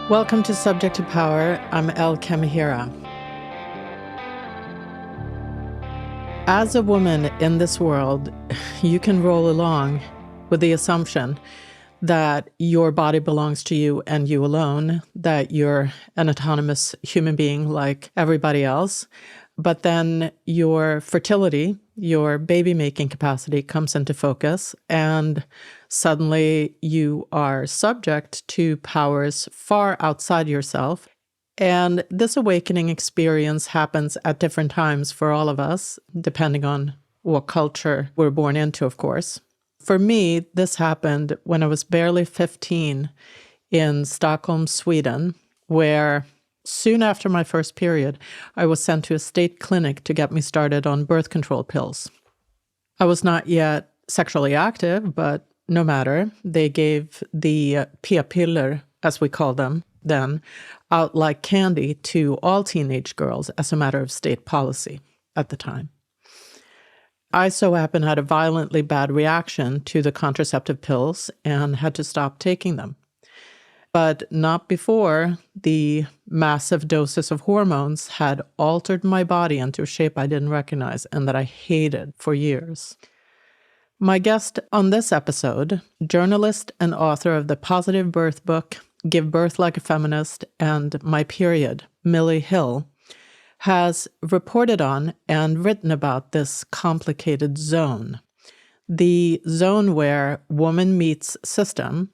Welcome to Subject to Power. I'm El Kamihira. As a woman in this world, you can roll along with the assumption that your body belongs to you and you alone, that you're an autonomous human being like everybody else. But then your fertility, your baby-making capacity comes into focus, and suddenly you are subject to powers far outside yourself. And this awakening experience happens at different times for all of us, depending on what culture we're born into, of course. For me, this happened when I was barely 15 in Stockholm, Sweden, where soon after my first period, I was sent to a state clinic to get me started on birth control pills. I was not yet sexually active, but no matter. They gave the p-piller, as we call them then, out like candy to all teenage girls as a matter of state policy at the time. I so happened had a violently bad reaction to the contraceptive pills and had to stop taking them. But not before the massive doses of hormones had altered my body into a shape I didn't recognize and that I hated for years. My guest on this episode, journalist and author of the Positive Birth book, Give Birth Like a Feminist, and My Period, Milli Hill, has reported on and written about this complicated zone. The zone where woman meets system,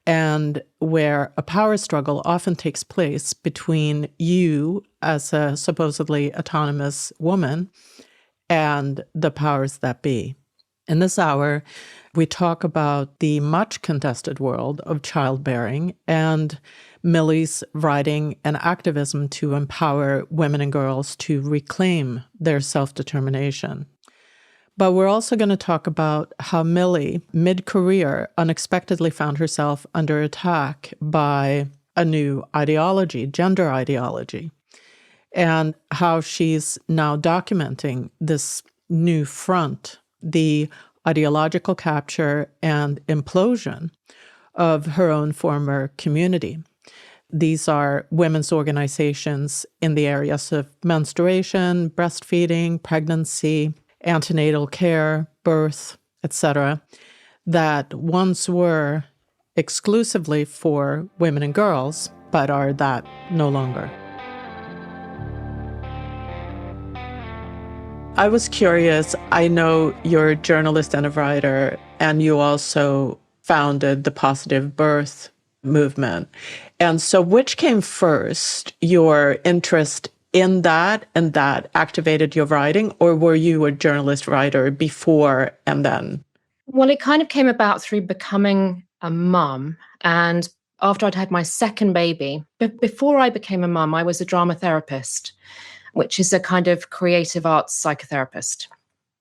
and where a power struggle often takes place between you as a supposedly autonomous woman and the powers that be. In this hour, we talk about the much contested world of childbearing and Milli's writing and activism to empower women and girls to reclaim their self-determination. But we're also going to talk about how Milli, mid-career, unexpectedly found herself under attack by a new ideology, gender ideology, and how she's now documenting this new front, the ideological capture and implosion of her own former community. These are women's organizations in the areas of menstruation, breastfeeding, pregnancy, antenatal care, birth, etc., that once were exclusively for women and girls, but are that no longer. I was curious, I know you're a journalist and a writer, and you also founded the Positive Birth movement. And so which came first, your interest in that and that activated your writing, or were you a journalist writer before and then? Well, it kind of came about through becoming a mum. And after I'd had my second baby, before I became a mum, I was a drama therapist, which is a kind of creative arts psychotherapist.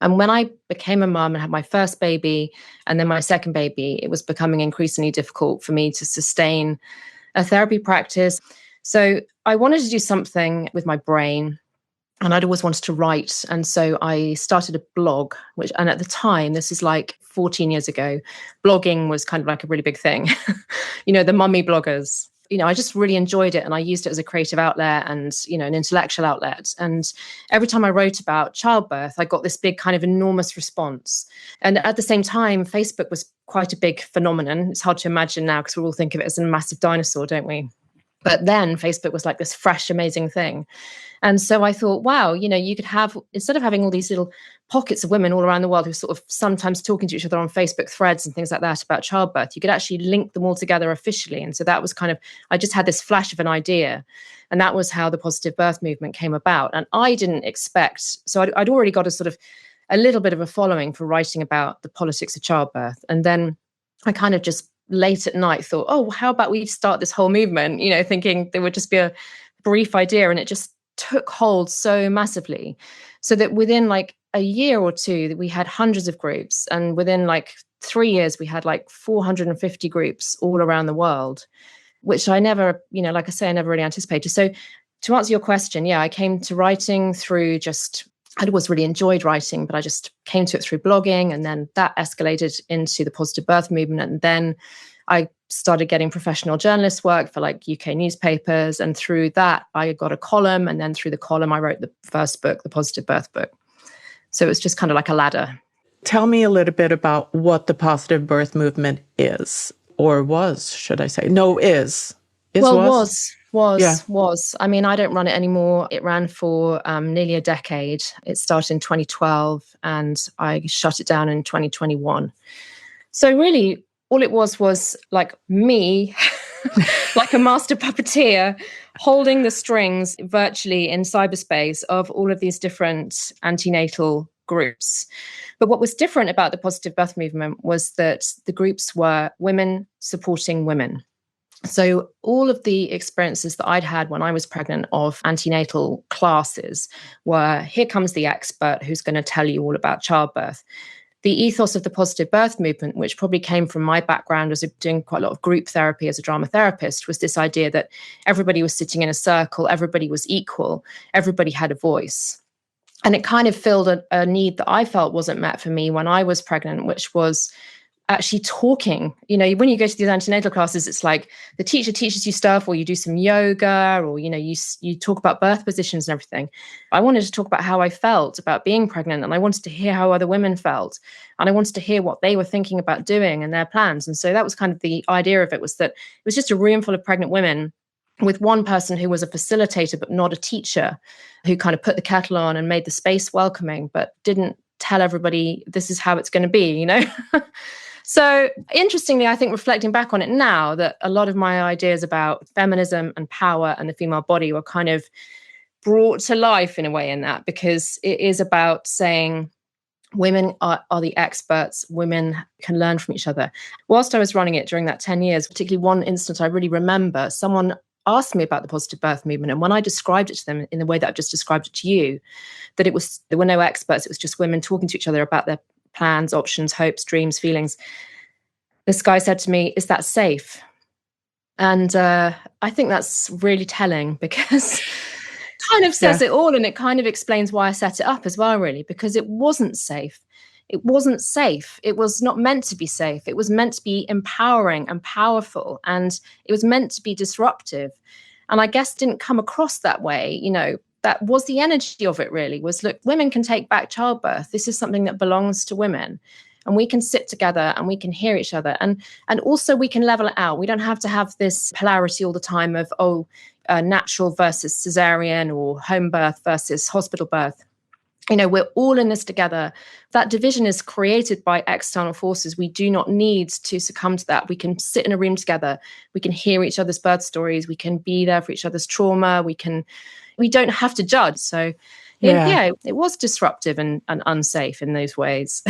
And when I became a mum and had my first baby and then my second baby, it was becoming increasingly difficult for me to sustain a therapy practice. So I wanted to do something with my brain, and I'd always wanted to write. And so I started a blog, and at the time, this is like 14 years ago, blogging was kind of like a really big thing. The mummy bloggers. I just really enjoyed it, and I used it as a creative outlet and, an intellectual outlet. And every time I wrote about childbirth, I got this big kind of enormous response. And at the same time, Facebook was quite a big phenomenon. It's hard to imagine now because we all think of it as a massive dinosaur, don't we? But then Facebook was like this fresh, amazing thing. And so I thought, wow, you could have, instead of having all these little pockets of women all around the world who are sort of sometimes talking to each other on Facebook threads and things like that about childbirth, you could actually link them all together officially. And so that was kind of, I just had this flash of an idea. And that was how the Positive Birth movement came about. And I didn't expect, so I'd already got a little bit of a following for writing about the politics of childbirth. And then I kind of just late at night thought, oh, how about we start this whole movement, thinking there would just be a brief idea. And it just took hold so massively, so that within like a year or two, we had hundreds of groups. And within like 3 years, we had like 450 groups all around the world, which I never, like I say, I never really anticipated. So to answer your question, I came to writing through I'd always really enjoyed writing, but I just came to it through blogging, and then that escalated into the Positive Birth movement. And then I started getting professional journalist work for like UK newspapers. And through that, I got a column. And then through the column, I wrote the first book, the Positive Birth book. So it was just kind of like a ladder. Tell me a little bit about what the positive birth movement is, or was, should I say? No, is. Yeah. Was. I mean, I don't run it anymore. It ran for nearly a decade. It started in 2012 and I shut it down in 2021. So really, all it was like me, like a master puppeteer, holding the strings virtually in cyberspace of all of these different antenatal groups. But what was different about the positive birth movement was that the groups were women supporting women. So all of the experiences that I'd had when I was pregnant of antenatal classes were, here comes the expert who's going to tell you all about childbirth. The ethos of the positive birth movement, which probably came from my background as doing quite a lot of group therapy as a drama therapist, was this idea that everybody was sitting in a circle, everybody was equal, everybody had a voice. And it kind of filled a need that I felt wasn't met for me when I was pregnant, which was actually talking. You know, when you go to these antenatal classes, it's like the teacher teaches you stuff, or you do some yoga, or, you know, you talk about birth positions and everything. I wanted to talk about how I felt about being pregnant, and I wanted to hear how other women felt, and I wanted to hear what they were thinking about doing and their plans. And so that was kind of the idea of it, was that it was just a room full of pregnant women with one person who was a facilitator but not a teacher, who kind of put the kettle on and made the space welcoming, but didn't tell everybody this is how it's going to be, you know. So interestingly, I think reflecting back on it now, that a lot of my ideas about feminism and power and the female body were kind of brought to life in a way in that, because it is about saying women are the experts, women can learn from each other. Whilst I was running it during that 10 years, particularly one instance I really remember, someone asked me about the positive birth movement. And when I described it to them in the way that I've just described it to you, that there were no experts, it was just women talking to each other about their plans, options, hopes, dreams, feelings. This guy said to me, "Is that safe?" And I think that's really telling, because it kind of says it all, and it kind of explains why I set it up as well, really, because it wasn't safe. It wasn't safe. It was not meant to be safe. It was meant to be empowering and powerful, and it was meant to be disruptive. And I guess didn't come across that way, you know. That was the energy of it, really, was, look, women can take back childbirth. This is something that belongs to women. And we can sit together and we can hear each other. And also we can level it out. We don't have to have this polarity all the time of, natural versus cesarean, or home birth versus hospital birth. You know, we're all in this together. That division is created by external forces. We do not need to succumb to that. We can sit in a room together. We can hear each other's birth stories. We can be there for each other's trauma. We don't have to judge. So it was disruptive and unsafe in those ways.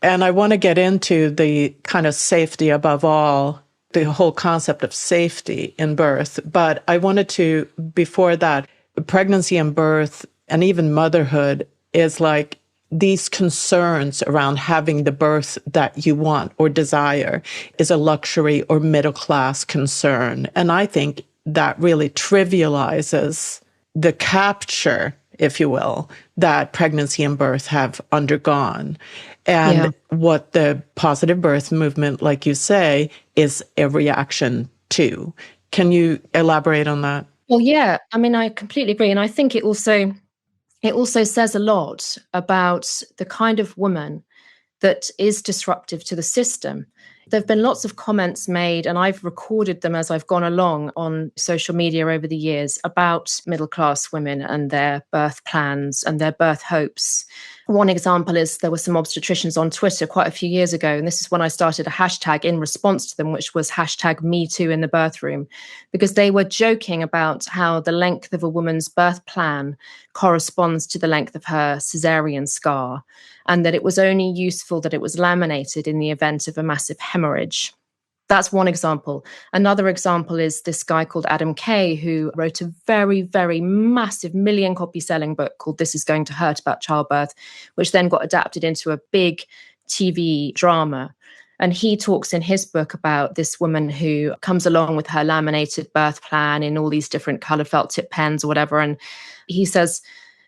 And I want to get into the kind of safety above all, the whole concept of safety in birth. But I wanted to, before that, pregnancy and birth and even motherhood is like these concerns around having the birth that you want or desire is a luxury or middle class concern. And I think that really trivializes the capture, if you will, that pregnancy and birth have undergone. And what the positive birth movement, like you say, is a reaction to. Can you elaborate on that? Well, yeah, I mean, I completely agree. And I think it also says a lot about the kind of woman that is disruptive to the system. There have been lots of comments made, and I've recorded them as I've gone along on social media over the years, about middle-class women and their birth plans and their birth hopes. One example is there were some obstetricians on Twitter quite a few years ago, and this is when I started a hashtag in response to them, which was #MeToo in the birth room, because they were joking about how the length of a woman's birth plan corresponds to the length of her cesarean scar, and that it was only useful that it was laminated in the event of a massive hemorrhage. That's one example. Another example is this guy called Adam Kay, who wrote a very, very massive million-copy selling book called This Is Going to Hurt about childbirth, which then got adapted into a big TV drama. And he talks in his book about this woman who comes along with her laminated birth plan in all these different colored felt tip pens or whatever. And he says,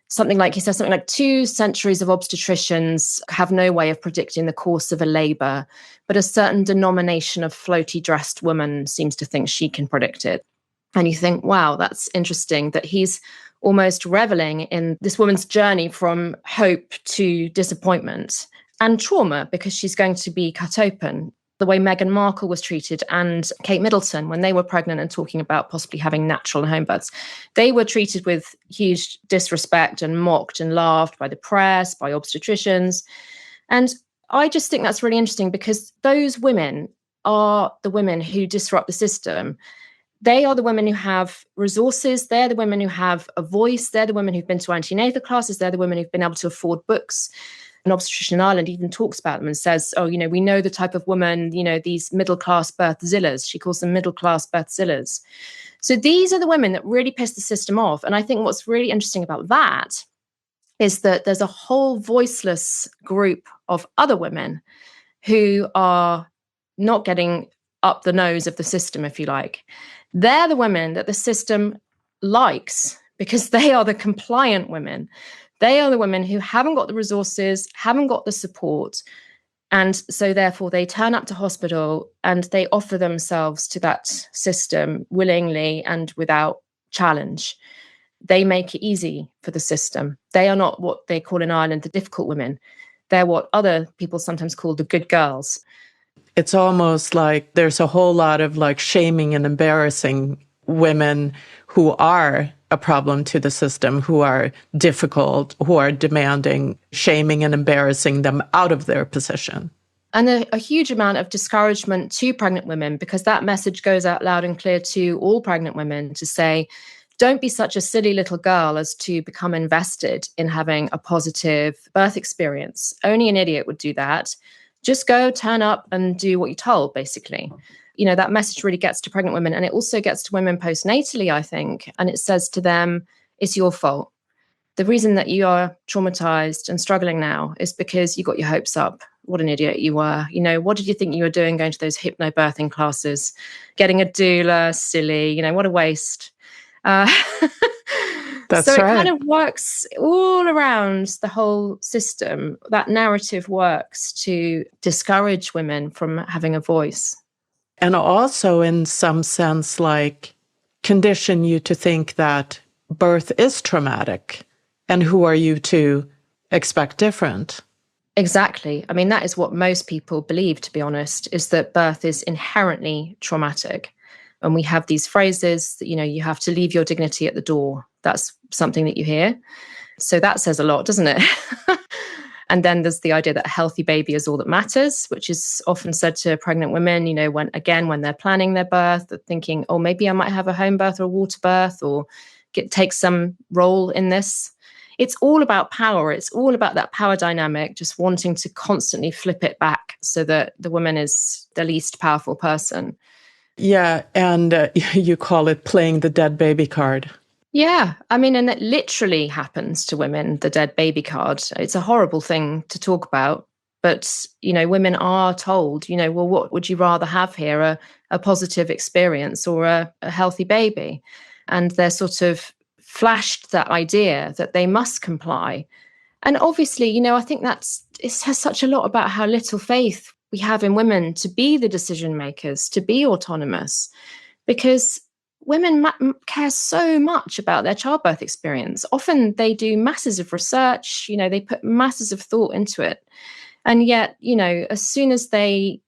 something like, he says something like 2 centuries of obstetricians have no way of predicting the course of a labor, but a certain denomination of floaty dressed woman seems to think she can predict it. And you think, wow, that's interesting that he's almost reveling in this woman's journey from hope to disappointment and trauma, because she's going to be cut open. The way Meghan Markle was treated and Kate Middleton, when they were pregnant and talking about possibly having natural home births, they were treated with huge disrespect and mocked and laughed by the press, by obstetricians. And I just think that's really interesting, because those women are the women who disrupt the system. They are the women who have resources. They're the women who have a voice. They're the women who've been to antenatal classes. They're the women who've been able to afford books. An obstetrician in Ireland even talks about them and says, oh, we know the type of woman, these middle-class birthzillas. She calls them middle-class birthzillas. So these are the women that really piss the system off. And I think what's really interesting about that is that there's a whole voiceless group of other women who are not getting up the nose of the system, if you like. They're the women that the system likes, because they are the compliant women. They are the women who haven't got the resources, haven't got the support. And so therefore they turn up to hospital and they offer themselves to that system willingly and without challenge. They make it easy for the system. They are not what they call in Ireland the difficult women. They're what other people sometimes call the good girls. It's almost like there's a whole lot of like shaming and embarrassing women who are a problem to the system, who are difficult, who are demanding, shaming and embarrassing them out of their position. And a huge amount of discouragement to pregnant women, because that message goes out loud and clear to all pregnant women to say, don't be such a silly little girl as to become invested in having a positive birth experience. Only an idiot would do that. Just go, turn up and do what you're told, basically. That message really gets to pregnant women, and it also gets to women postnatally, I think. And it says to them, it's your fault. The reason that you are traumatized and struggling now is because you got your hopes up. What an idiot you were. What did you think you were doing going to those hypnobirthing classes? Getting a doula, silly, what a waste. That's so it right. kind of works all around the whole system. That narrative works to discourage women from having a voice. And also, in some sense, like condition you to think that birth is traumatic. And who are you to expect different? Exactly. I mean, that is what most people believe, to be honest, is that birth is inherently traumatic. And we have these phrases that, you have to leave your dignity at the door. That's something that you hear. So that says a lot, doesn't it? And then there's the idea that a healthy baby is all that matters, which is often said to pregnant women, when they're planning their birth, they're thinking, oh, maybe I might have a home birth or a water birth or take some role in this. It's all about power. It's all about that power dynamic, just wanting to constantly flip it back so that the woman is the least powerful person. Yeah, and you call it playing the dead baby card. Yeah, I mean, and it literally happens to women, the dead baby card. It's a horrible thing to talk about, but, women are told, well, what would you rather have here, a positive experience or a healthy baby? And they're sort of flashed that idea that they must comply. And obviously, I think it says such a lot about how little faith we have in women to be the decision makers, to be autonomous, because women care so much about their childbirth experience. Often they do masses of research, they put masses of thought into it. And yet, as soon as they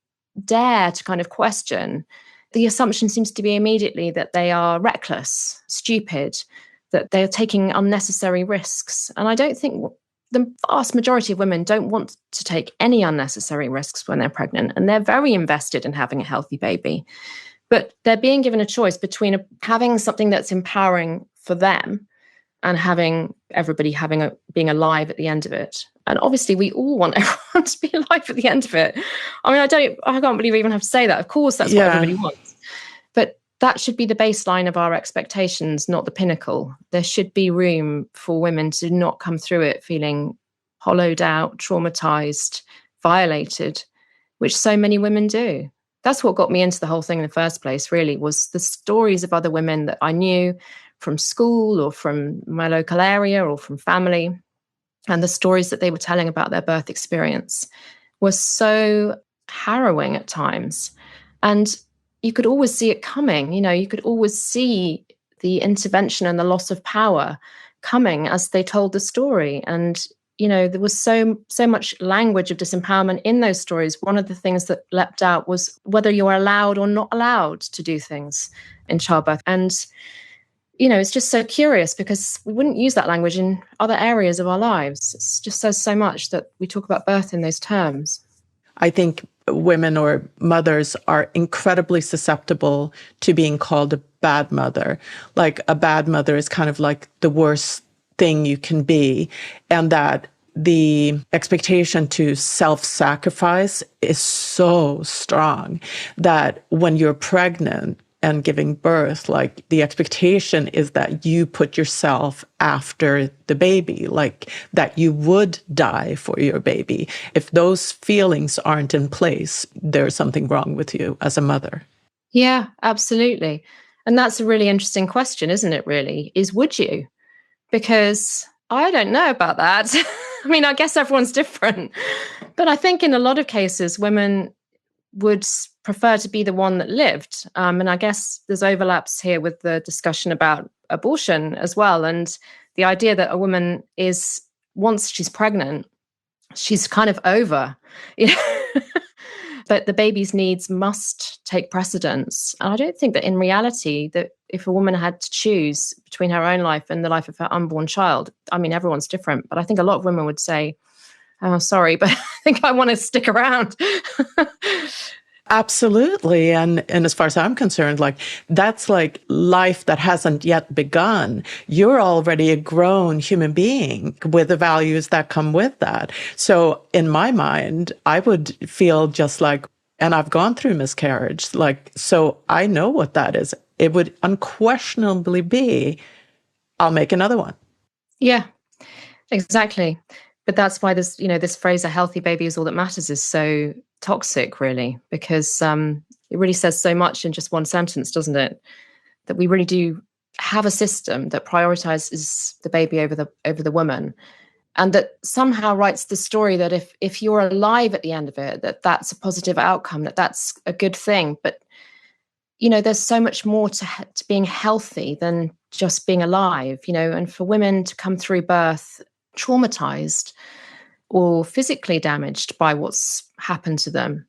dare to kind of question, the assumption seems to be immediately that they are reckless, stupid, that they're taking unnecessary risks. And I don't think the vast majority of women don't want to take any unnecessary risks when they're pregnant, and they're very invested in having a healthy baby. But they're being given a choice between having something that's empowering for them and having everybody being alive at the end of it. And obviously, we all want everyone to be alive at the end of it. I mean, I can't believe I even have to say that. Of course, that's what everybody wants. But that should be the baseline of our expectations, not the pinnacle. There should be room for women to not come through it feeling hollowed out, traumatized, violated, which so many women do. That's what got me into the whole thing in the first place, really, was the stories of other women that I knew, from school or from my local area or from family. And the stories that they were telling about their birth experience were so harrowing at times. And you could always see it coming. You could always see the intervention and the loss of power coming as they told the story. And there was so much language of disempowerment in those stories. One of the things that leapt out was whether you're allowed or not allowed to do things in childbirth. And it's just so curious because we wouldn't use that language in other areas of our lives. It just says so much that we talk about birth in those terms. I think women or mothers are incredibly susceptible to being called a bad mother. Like a bad mother is kind of like the worst thing you can be, and that the expectation to self-sacrifice is so strong that when you're pregnant and giving birth, like the expectation is that you put yourself after the baby, like that you would die for your baby. If those feelings aren't in place, there's something wrong with you as a mother. Yeah, absolutely. And that's a really interesting question, isn't it, really? Would you? Because I don't know about that. I mean, I guess everyone's different. But I think in a lot of cases, women would prefer to be the one that lived. And I guess there's overlaps here with the discussion about abortion as well. And the idea that a woman is, once she's pregnant, she's kind of over. But the baby's needs must take precedence. And I don't think that in reality, that if a woman had to choose between her own life and the life of her unborn child, I mean, everyone's different, but I think a lot of women would say, oh, sorry, but I think I want to stick around. Absolutely. And as far as I'm concerned, like that's like life that hasn't yet begun. You're already a grown human being with the values that come with that. So in my mind, I would feel just like, and I've gone through miscarriage, like, so I know what that is. It would unquestionably be, I'll make another one. Yeah, exactly. But that's why this phrase, a healthy baby is all that matters, is so toxic, really, because it really says so much in just one sentence, doesn't it? That we really do have a system that prioritizes the baby over the woman, and that somehow writes the story that if you're alive at the end of it, that's a positive outcome, that's a good thing. But there's so much more to being healthy than just being alive. And for women to come through birth traumatized or physically damaged by what's happened to them,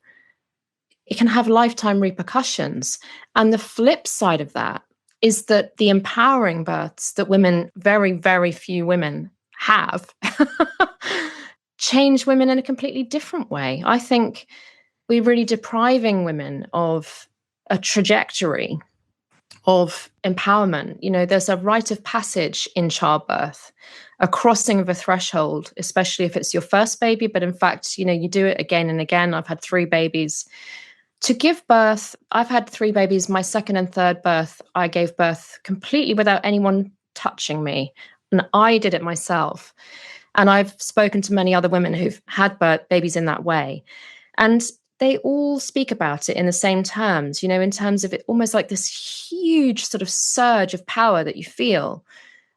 it can have lifetime repercussions. And the flip side of that is that the empowering births that women, very, very few women have, change women in a completely different way. I think we're really depriving women of a trajectory of empowerment. There's a rite of passage in childbirth, a crossing of a threshold, especially if it's your first baby. But in fact, you do it again and again. I've had 3 babies. To give birth, I've had 3 babies. My second and third birth, I gave birth completely without anyone touching me. And I did it myself. And I've spoken to many other women who've had babies in that way. And they all speak about it in the same terms, in terms of it almost like this huge sort of surge of power that you feel.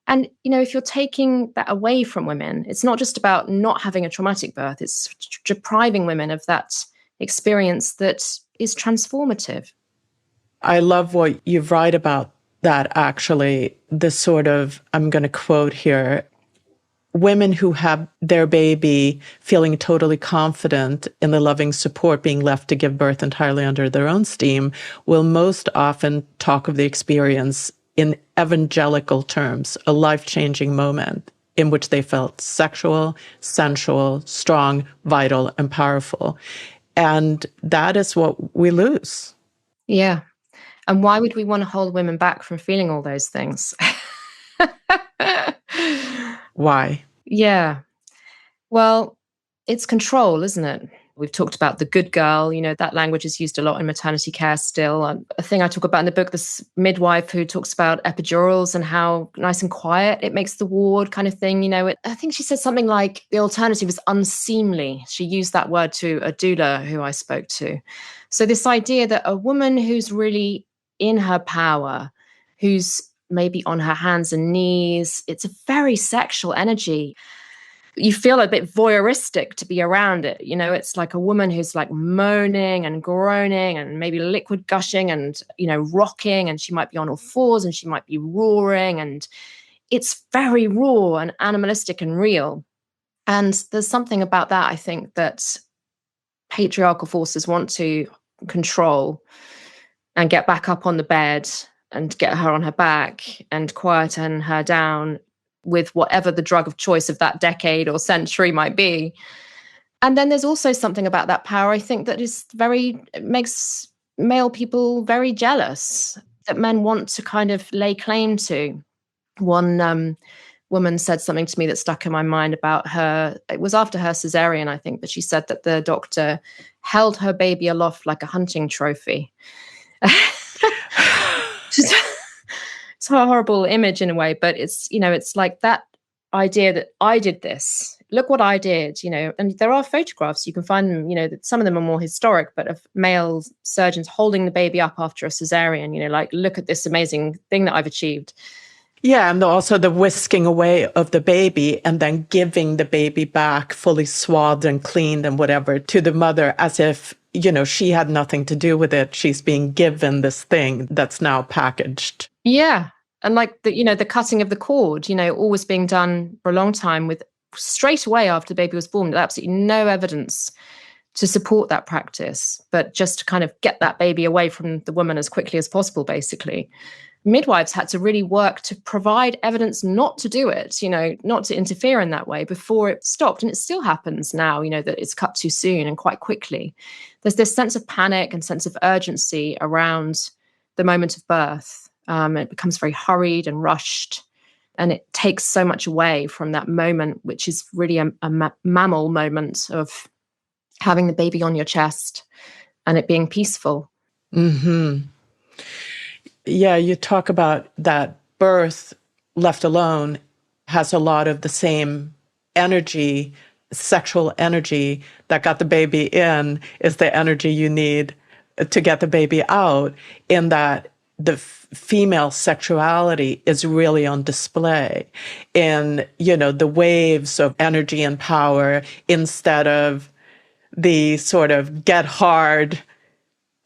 And, if you're taking that away from women, it's not just about not having a traumatic birth, it's depriving women of that experience that is transformative. I love what you write about that, actually. This sort of, I'm going to quote here, women who have their baby feeling totally confident in the loving support being left to give birth entirely under their own steam will most often talk of the experience in evangelical terms, a life-changing moment in which they felt sexual, sensual, strong, vital, and powerful. And that is what we lose. Yeah. And why would we want to hold women back from feeling all those things? Why? Yeah. Well, it's control, isn't it? We've talked about the good girl, that language is used a lot in maternity care still. A thing I talk about in the book, this midwife who talks about epidurals and how nice and quiet it makes the ward kind of thing. I think she said something like the alternative is unseemly. She used that word to a doula who I spoke to. So this idea that a woman who's really in her power, who's maybe on her hands and knees. It's a very sexual energy. You feel a bit voyeuristic to be around it. It's like a woman who's like moaning and groaning and maybe liquid gushing and, rocking, and she might be on all fours and she might be roaring, and it's very raw and animalistic and real. And there's something about that, I think, that patriarchal forces want to control and get back up on the bed and get her on her back and quieten her down with whatever the drug of choice of that decade or century might be. And then there's also something about that power, I think, that it makes male people very jealous, that men want to kind of lay claim to. One woman said something to me that stuck in my mind about her. It was after her cesarean, I think, but she said that the doctor held her baby aloft like a hunting trophy. It's a horrible image in a way, but it's like that idea that I did this. Look what I did, and there are photographs, you can find them, that some of them are more historic, but of male surgeons holding the baby up after a cesarean, like, look at this amazing thing that I've achieved. Yeah, and also the whisking away of the baby and then giving the baby back fully swathed and cleaned and whatever to the mother, as if, she had nothing to do with it. She's being given this thing that's now packaged. Yeah. And like the cutting of the cord, all was being done for a long time with straight away after the baby was born. There's absolutely no evidence to support that practice, but just to kind of get that baby away from the woman as quickly as possible, basically. Midwives had to really work to provide evidence not to do it, not to interfere in that way before it stopped. And it still happens now, that it's cut too soon and quite quickly. There's this sense of panic and sense of urgency around the moment of birth. It becomes very hurried and rushed, and it takes so much away from that moment, which is really a mammal moment of having the baby on your chest and it being peaceful. Mm-hmm. Yeah, you talk about that birth left alone has a lot of the same energy, sexual energy that got the baby in is the energy you need to get the baby out, in that the female sexuality is really on display in, the waves of energy and power, instead of the sort of get hard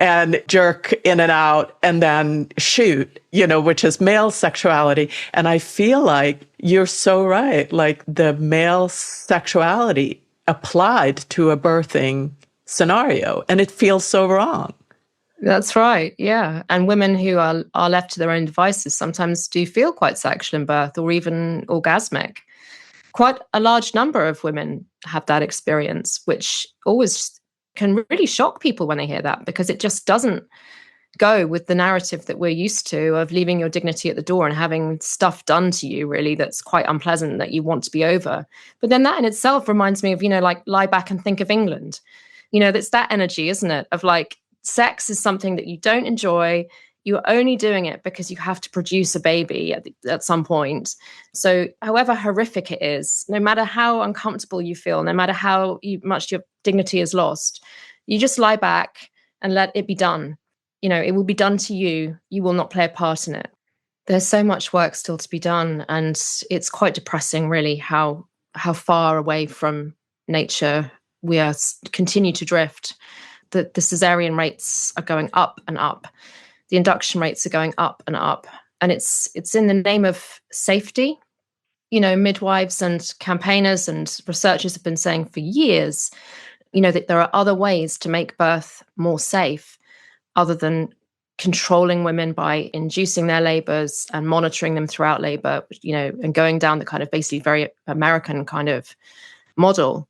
and jerk in and out and then shoot, which is male sexuality. And I feel like you're so right. Like, the male sexuality applied to a birthing scenario, and it feels so wrong. That's right, yeah. And women who are left to their own devices sometimes do feel quite sexual in birth, or even orgasmic. Quite a large number of women have that experience, which always can really shock people when they hear that, because it just doesn't go with the narrative that we're used to of leaving your dignity at the door and having stuff done to you, really, that's quite unpleasant, that you want to be over. But then that in itself reminds me of, like, lie back and think of England. That's that energy, isn't it? Of like, sex is something that you don't enjoy. You're only doing it because you have to produce a baby at some point. So however horrific it is, no matter how uncomfortable you feel, no matter how much your dignity is lost, you just lie back and let it be done. It will be done to you. You will not play a part in it. There's so much work still to be done. And it's quite depressing, really, how far away from nature we are continue to drift. The cesarean rates are going up and up. The induction rates are going up and up. And it's in the name of safety. Midwives and campaigners and researchers have been saying for years, that there are other ways to make birth more safe other than controlling women by inducing their labors and monitoring them throughout labor, and going down the kind of basically very American kind of model.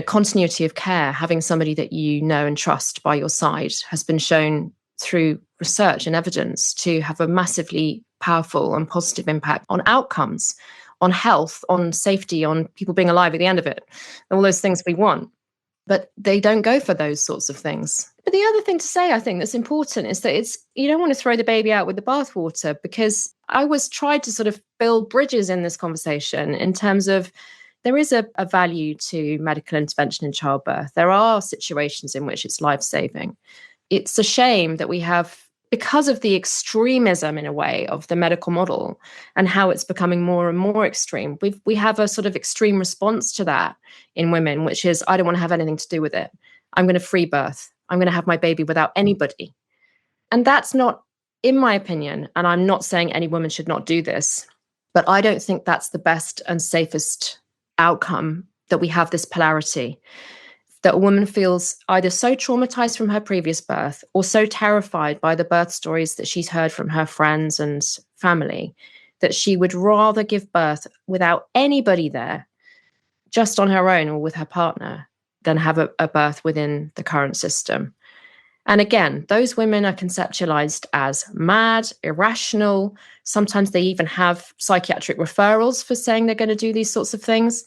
Continuity of care, having somebody that you know and trust by your side, has been shown through research and evidence to have a massively powerful and positive impact on outcomes, on health, on safety, on people being alive at the end of it, all those things we want. But they don't go for those sorts of things. But the other thing to say, I think, that's important is that you don't want to throw the baby out with the bathwater, because I was tried to sort of build bridges in this conversation in terms of there is a value to medical intervention in childbirth. There are situations in which it's life-saving. It's a shame that we have because of the extremism, in a way, of the medical model and how it's becoming more and more extreme, we have a sort of extreme response to that in women, which is, I don't want to have anything to do with it. I'm going to free birth. I'm going to have my baby without anybody. And that's not, in my opinion, and I'm not saying any woman should not do this, but I don't think that's the best and safest outcome, that we have this polarity, that a woman feels either so traumatized from her previous birth or so terrified by the birth stories that she's heard from her friends and family that she would rather give birth without anybody there, just on her own or with her partner, than have a birth within the current system. And again, those women are conceptualized as mad, irrational. Sometimes they even have psychiatric referrals for saying they're going to do these sorts of things.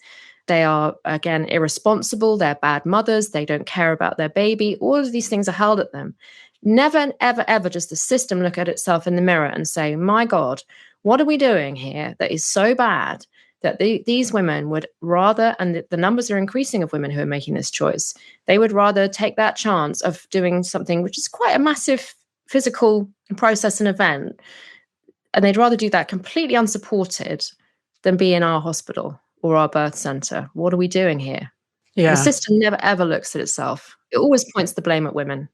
They are, again, irresponsible. They're bad mothers. They don't care about their baby. All of these things are held at them. Never, ever, ever does the system look at itself in the mirror and say, my God, what are we doing here that is so bad that these women would rather, and the numbers are increasing of women who are making this choice, they would rather take that chance of doing something which is quite a massive physical process and event, and they'd rather do that completely unsupported than be in our hospital or our birth center. What are we doing here? Yeah. The system never, ever looks at itself. It always points the blame at women.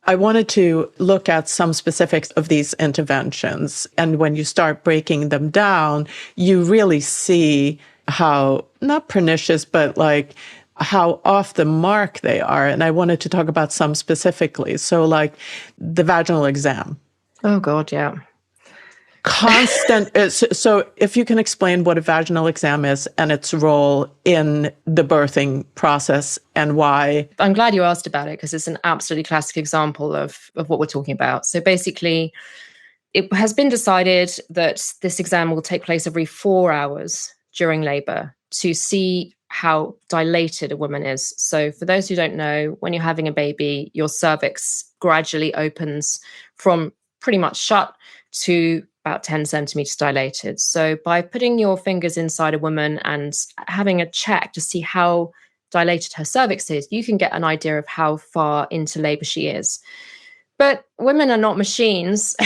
I wanted to look at some specifics of these interventions. And when you start breaking them down, you really see how, not pernicious, but like how off the mark they are. And I wanted to talk about some specifically. So like the vaginal exam. Oh, God, yeah. Constant. So if you can explain what a vaginal exam is and its role in the birthing process and why. I'm glad you asked about it, because it's an absolutely classic example of what we're talking about. So basically, it has been decided that this exam will take place every 4 hours during labor to see how dilated a woman is. So for those who don't know, when you're having a baby, your cervix gradually opens from pretty much shut to about 10 centimeters dilated. So by putting your fingers inside a woman and having a check to see how dilated her cervix is, you can get an idea of how far into labor she is. But women are not machines.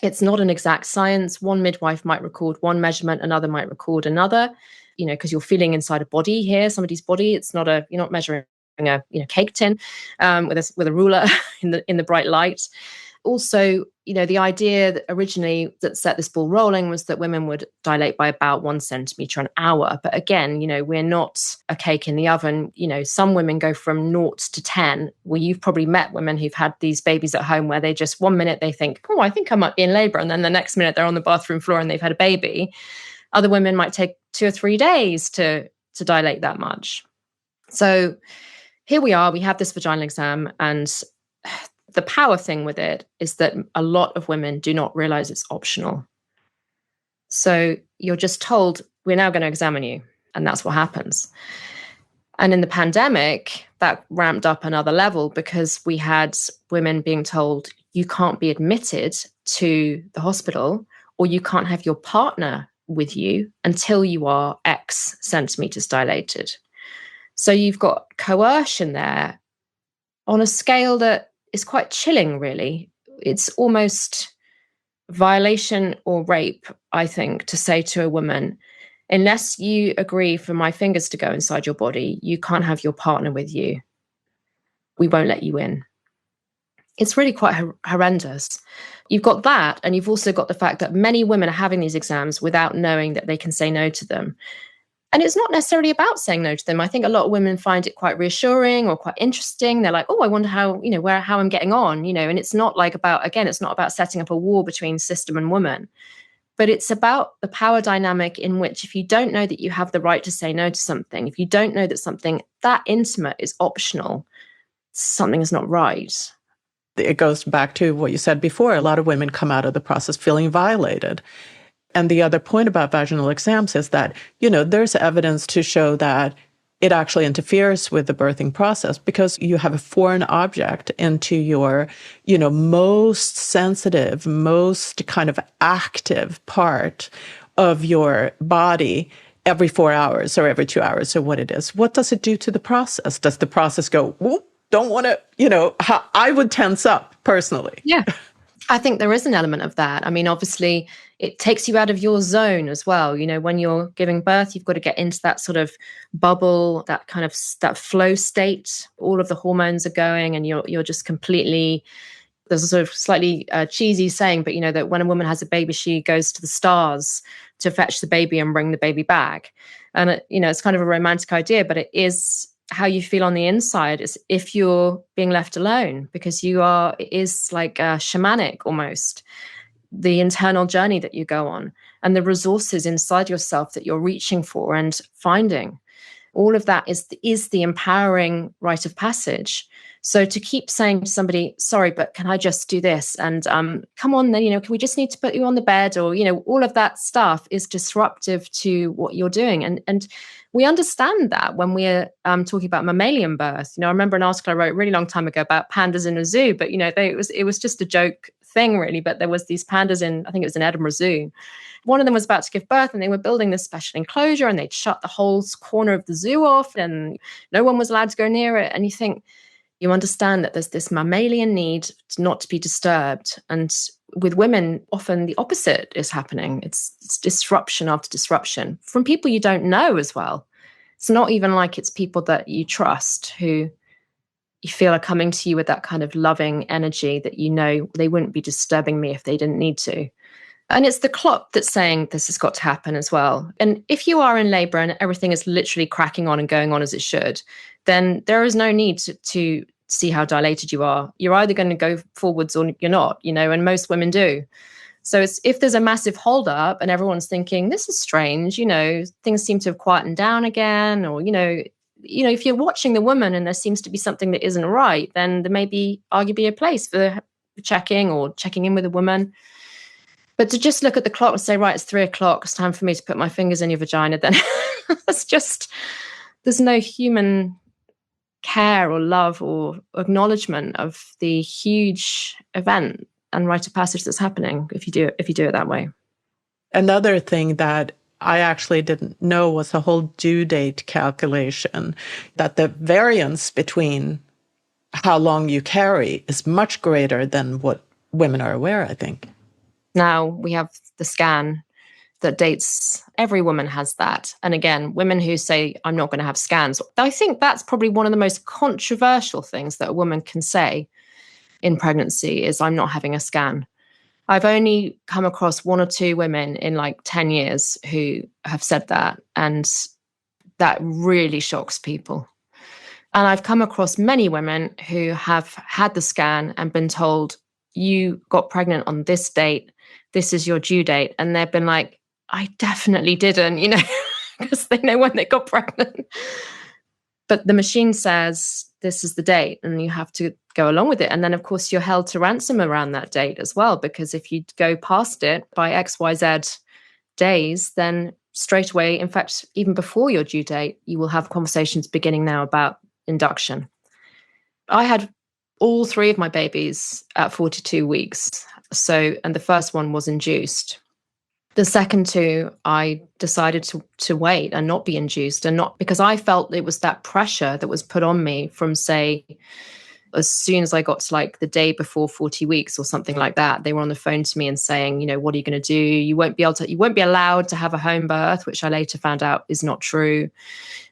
It's not an exact science. One midwife might record one measurement, another might record another, because you're feeling inside a body here, somebody's body. It's not you're not measuring a cake tin with a ruler in the bright light. Also, the idea that originally that set this ball rolling was that women would dilate by about 1 centimeter an hour. But again, we're not a cake in the oven. Some women go from 0 to 10. Well, you've probably met women who've had these babies at home where they just, 1 minute they think, oh, I think I might be in labor. And then the next minute they're on the bathroom floor and they've had a baby. Other women might take 2 or 3 days to dilate that much. So here we are, we have this vaginal exam, and the power thing with it is that a lot of women do not realize it's optional. So you're just told, we're now going to examine you, and that's what happens. And in the pandemic, that ramped up another level, because we had women being told, you can't be admitted to the hospital, or you can't have your partner with you until you are X centimeters dilated. So you've got coercion there on a scale that is quite chilling, really. It's almost violation or rape, I think, to say to a woman, unless you agree for my fingers to go inside your body, you can't have your partner with you. We won't let you in. It's really quite horrendous. You've got that, and you've also got the fact that many women are having these exams without knowing that they can say no to them. And it's not necessarily about saying no to them. I think a lot of women find it quite reassuring or quite interesting. They're like, oh, I wonder how I'm getting on, and it's not it's not about setting up a war between system and woman, but it's about the power dynamic in which, if you don't know that you have the right to say no to something, if you don't know that something that intimate is optional, something is not right. It goes back to what you said before. A lot of women come out of the process feeling violated. And the other point about vaginal exams is that, there's evidence to show that it actually interferes with the birthing process, because you have a foreign object into your, most sensitive, most kind of active part of your body every 4 hours or every 2 hours or what it is. What does it do to the process? Does the process go, whoop, don't want to, I would tense up personally. Yeah. I think there is an element of that. I mean, obviously, it takes you out of your zone as well. You know, when you're giving birth, you've got to get into that sort of bubble, that kind of that flow state. All of the hormones are going, and you're just completely. There's a sort of slightly cheesy saying, but you know that when a woman has a baby, she goes to the stars to fetch the baby and bring the baby back. And you know, it's kind of a romantic idea, but it is how you feel on the inside is if you're being left alone, because it is like shamanic almost, the internal journey that you go on and the resources inside yourself that you're reaching for and finding. All of that is the empowering rite of passage. So to keep saying to somebody, sorry, but can I just do this? And come on, then, you know, can we just need to put you on the bed? Or, you know, all of that stuff is disruptive to what you're doing. And we understand that when we're talking about mammalian birth. You know, I remember an article I wrote a really long time ago about pandas in a zoo, but, you know, it was just a joke thing, really. But there was these pandas I think it was in Edinburgh Zoo. One of them was about to give birth and they were building this special enclosure and they'd shut the whole corner of the zoo off and no one was allowed to go near it. And you think, you understand that there's this mammalian need not to be disturbed. And with women, often the opposite is happening. It's disruption after disruption from people you don't know as well. It's not even like it's people that you trust who you feel are coming to you with that kind of loving energy that you know they wouldn't be disturbing me if they didn't need to. And it's the clock that's saying this has got to happen as well. And if you are in labor and everything is literally cracking on and going on as it should, then there is no need to see how dilated you are. You're either going to go forwards or you're not, you know, and most women do. So it's if there's a massive holdup and everyone's thinking, this is strange, you know, things seem to have quietened down again, or, you know, if you're watching the woman and there seems to be something that isn't right, then there may be arguably a place for checking or checking in with a woman. But to just look at the clock and say, right, it's 3:00, it's time for me to put my fingers in your vagina, then that's just, there's no human care or love or acknowledgement of the huge event and rite of passage that's happening if you do it that way. Another thing that I actually didn't know was the whole due date calculation, that the variance between how long you carry is much greater than what women are aware, I think. Now we have the scan that dates, every woman has that. And again, women who say, I'm not going to have scans, I think that's probably one of the most controversial things that a woman can say in pregnancy is, I'm not having a scan. I've only come across one or two women in like 10 years who have said that. And that really shocks people. And I've come across many women who have had the scan and been told, you got pregnant on this date, this is your due date. And they've been like, I definitely didn't, you know, because they know when they got pregnant. But the machine says, this is the date, and you have to go along with it. And then, of course, you're held to ransom around that date as well, because if you go past it by XYZ days, then straight away, in fact, even before your due date, you will have conversations beginning now about induction. I had all three of my babies at 42 weeks. And the first one was induced. The second two, I decided to wait and not be induced, and not because I felt it was that pressure that was put on me from, say, as soon as I got to like the day before 40 weeks or something like that, they were on the phone to me and saying, you know, what are you going to do? You won't be allowed to have a home birth, which I later found out is not true.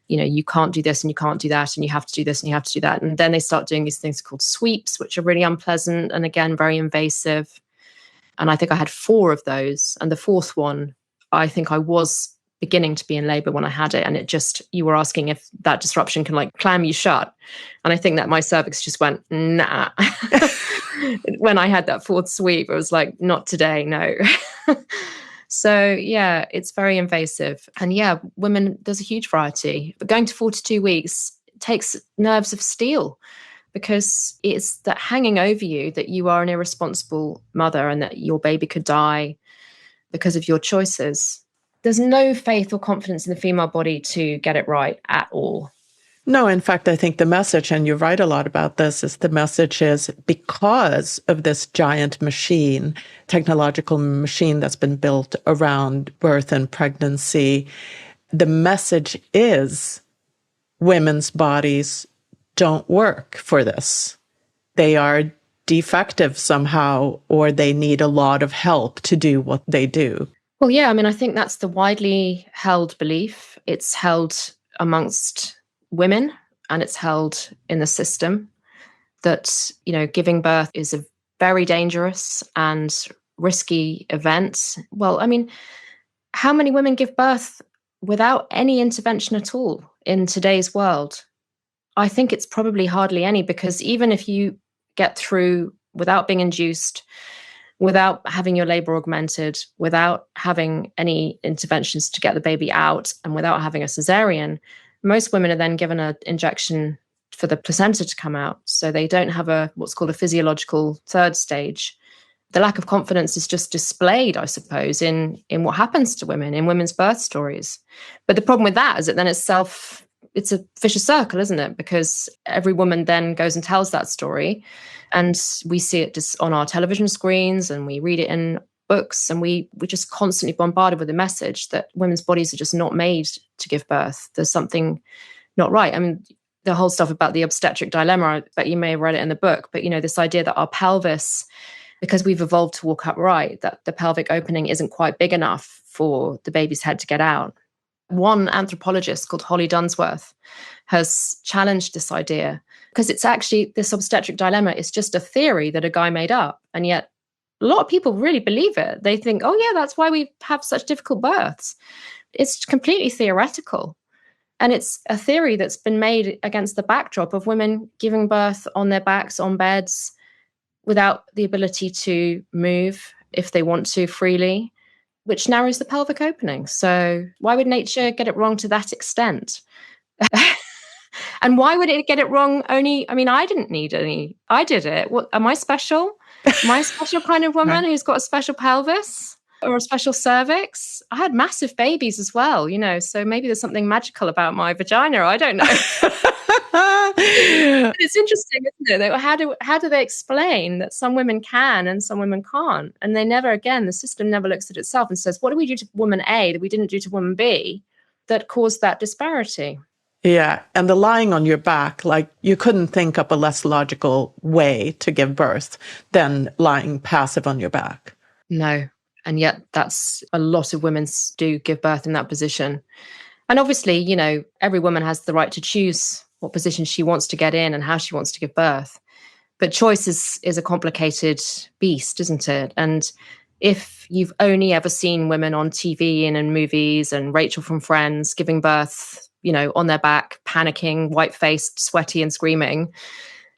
You know, you can't do this and you can't do that, and you have to do this and you have to do that. And then they start doing these things called sweeps, which are really unpleasant and again, very invasive. And I think I had 4 of those. And the fourth one, I think I was beginning to be in labor when I had it. And you were asking if that disruption can like clam you shut. And I think that my cervix just went, nah. When I had that 4th sweep, it was like, not today, no. So yeah, it's very invasive. And yeah, women, there's a huge variety. But going to 42 weeks takes nerves of steel, because it's that hanging over you that you are an irresponsible mother and that your baby could die because of your choices. There's no faith or confidence in the female body to get it right at all. No, in fact, I think the message, and you write a lot about this, is the message is because of this giant machine, technological machine that's been built around birth and pregnancy, the message is women's bodies don't work for this. They are defective somehow, or they need a lot of help to do what they do. Well, yeah, I mean, I think that's the widely held belief. It's held amongst women and it's held in the system that, giving birth is a very dangerous and risky event. Well, I mean, how many women give birth without any intervention at all in today's world? I think it's probably hardly any, because even if you get through without being induced, without having your labor augmented, without having any interventions to get the baby out, and without having a cesarean, most women are then given an injection for the placenta to come out. So they don't have what's called a physiological third stage. The lack of confidence is just displayed, I suppose, in what happens to women, in women's birth stories. But the problem with that is that then it's a vicious circle, isn't it? Because every woman then goes and tells that story, and we see it just on our television screens, and we read it in books, and we're just constantly bombarded with the message that women's bodies are just not made to give birth. There's something not right. I mean, the whole stuff about the obstetric dilemma, but you may have read it in the book, but this idea that our pelvis, because we've evolved to walk upright, that the pelvic opening isn't quite big enough for the baby's head to get out. One anthropologist called Holly Dunsworth has challenged this idea, because it's actually, this obstetric dilemma is just a theory that a guy made up. And yet a lot of people really believe it. They think, oh yeah, that's why we have such difficult births. It's completely theoretical. And it's a theory that's been made against the backdrop of women giving birth on their backs, on beds, without the ability to move if they want to freely, which narrows the pelvic opening. So why would nature get it wrong to that extent? And why would it get it wrong only? I mean, I didn't need any. I did it. What, am I special? Am I a special kind of woman who's got a special pelvis or a special cervix? I had massive babies as well, so maybe there's something magical about my vagina. I don't know. But it's interesting, isn't it? How do they explain that some women can and some women can't? And they never, again, the system never looks at itself and says, what do we do to woman A that we didn't do to woman B that caused that disparity? Yeah. And the lying on your back, like, you couldn't think up a less logical way to give birth than lying passive on your back. No. And yet that's a lot of women do give birth in that position. And obviously, every woman has the right to choose what position she wants to get in and how she wants to give birth. But choice is a complicated beast, isn't it? And if you've only ever seen women on TV and in movies, and Rachel from Friends giving birth, on their back, panicking, white-faced, sweaty and screaming.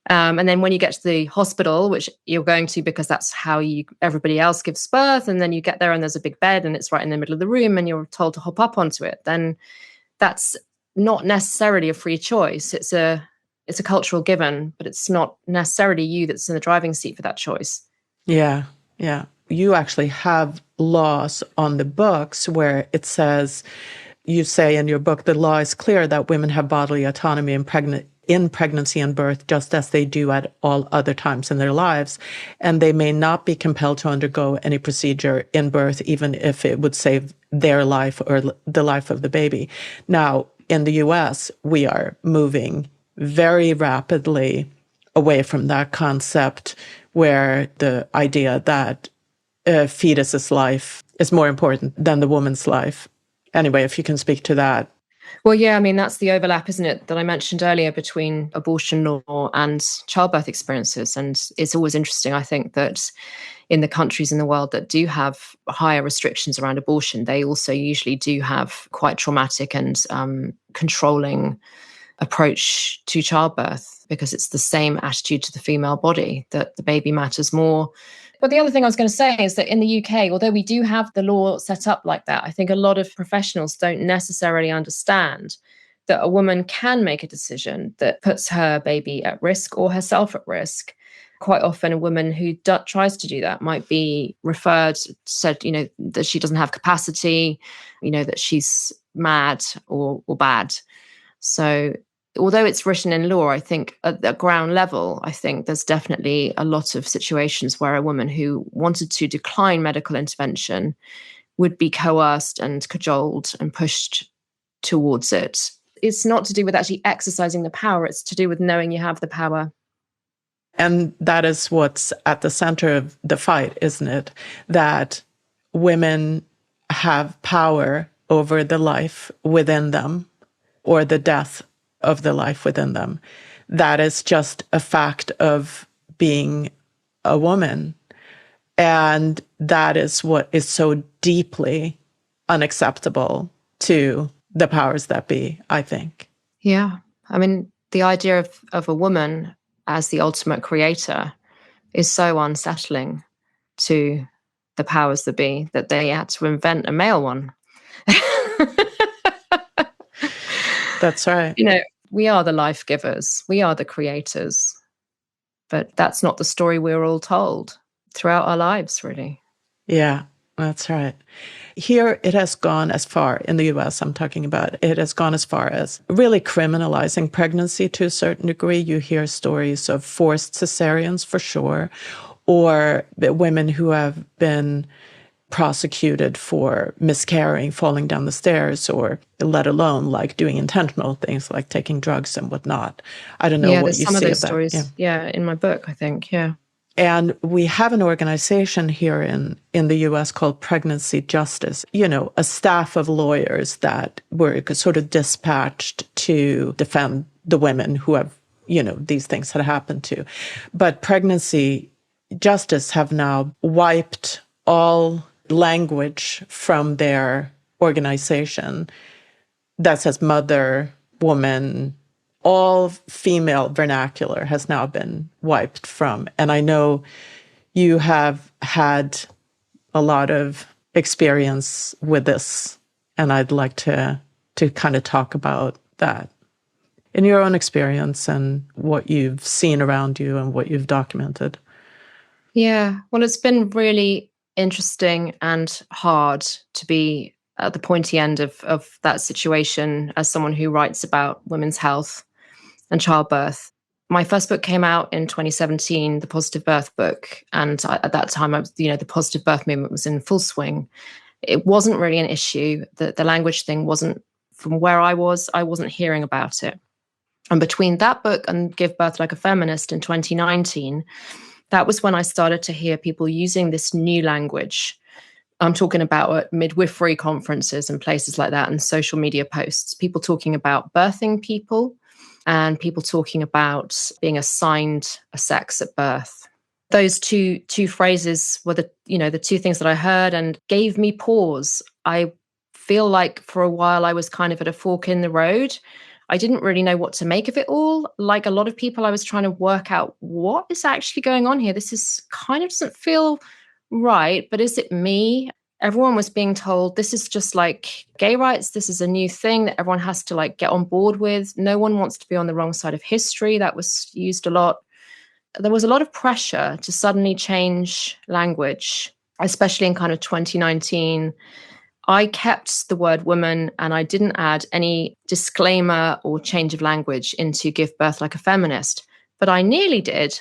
And then when you get to the hospital, which you're going to because that's how everybody else gives birth, and then you get there and there's a big bed and it's right in the middle of the room and you're told to hop up onto it, then that's not necessarily a free choice. It's a cultural given, but it's not necessarily you that's in the driving seat for that choice. Yeah, yeah. You actually have laws on the books where it says, you say in your book, the law is clear that women have bodily autonomy in pregnancy and birth, just as they do at all other times in their lives, and they may not be compelled to undergo any procedure in birth, even if it would save their life or the life of the baby. Now, in the US, we are moving very rapidly away from that concept, where the idea that a fetus's life is more important than the woman's life. Anyway, if you can speak to that. Well, yeah, I mean, that's the overlap, isn't it, that I mentioned earlier between abortion law and childbirth experiences. And it's always interesting, I think, that in the countries in the world that do have higher restrictions around abortion, they also usually do have quite traumatic and controlling approach to childbirth, because it's the same attitude to the female body, that the baby matters more. But the other thing I was going to say is that in the UK, although we do have the law set up like that, I think a lot of professionals don't necessarily understand that a woman can make a decision that puts her baby at risk or herself at risk. Quite often a woman who tries to do that might be said, that she doesn't have capacity, that she's mad or bad. So although it's written in law, I think at the ground level, I think there's definitely a lot of situations where a woman who wanted to decline medical intervention would be coerced and cajoled and pushed towards it. It's not to do with actually exercising the power. It's to do with knowing you have the power. And that is what's at the center of the fight, isn't it? That women have power over the life within them or the death of the life within them. That is just a fact of being a woman. And that is what is so deeply unacceptable to the powers that be, I think. Yeah. I mean, the idea of a woman as the ultimate creator is so unsettling to the powers that be that they had to invent a male one. That's right. You know, we are the life givers, we are the creators, but that's not the story we're all told throughout our lives, really. Yeah, that's right. Here, it has gone as far, in the US, I'm talking about, it has gone as far as really criminalizing pregnancy to a certain degree. You hear stories of forced cesareans, for sure, or women who have been prosecuted for miscarrying, falling down the stairs, or let alone like doing intentional things like taking drugs and whatnot. I don't know Yeah, what there's you some of see those of that. stories. Yeah, in my book, I think. Yeah. And we have an organization here in the US called Pregnancy Justice, a staff of lawyers that were sort of dispatched to defend the women who have, these things had happened to. But Pregnancy Justice have now wiped all language from their organization that says mother, woman, all female vernacular has now been wiped from. And I know you have had a lot of experience with this, and I'd like to kind of talk about that in your own experience and what you've seen around you and what you've documented. Yeah. Well, it's been really interesting and hard to be at the pointy end of that situation as someone who writes about women's health and childbirth. My first book came out in 2017, the Positive Birth book. And at that time, the positive birth movement was in full swing. It wasn't really an issue. The language thing wasn't, from where I wasn't hearing about it. And between that book and Give Birth Like a Feminist in 2019, that was when I started to hear people using this new language. I'm talking about at midwifery conferences and places like that and social media posts, people talking about birthing people and people talking about being assigned a sex at birth. Those two phrases were the two things that I heard and gave me pause. I feel like for a while I was kind of at a fork in the road. I didn't really know what to make of it all. Like a lot of people, I was trying to work out what is actually going on here. This is kind of doesn't feel right, but is it me? Everyone was being told this is just like gay rights. This is a new thing that everyone has to like get on board with. No one wants to be on the wrong side of history. That was used a lot. There was a lot of pressure to suddenly change language, especially in kind of 2019. I kept the word woman and I didn't add any disclaimer or change of language into Give Birth Like a Feminist, but I nearly did.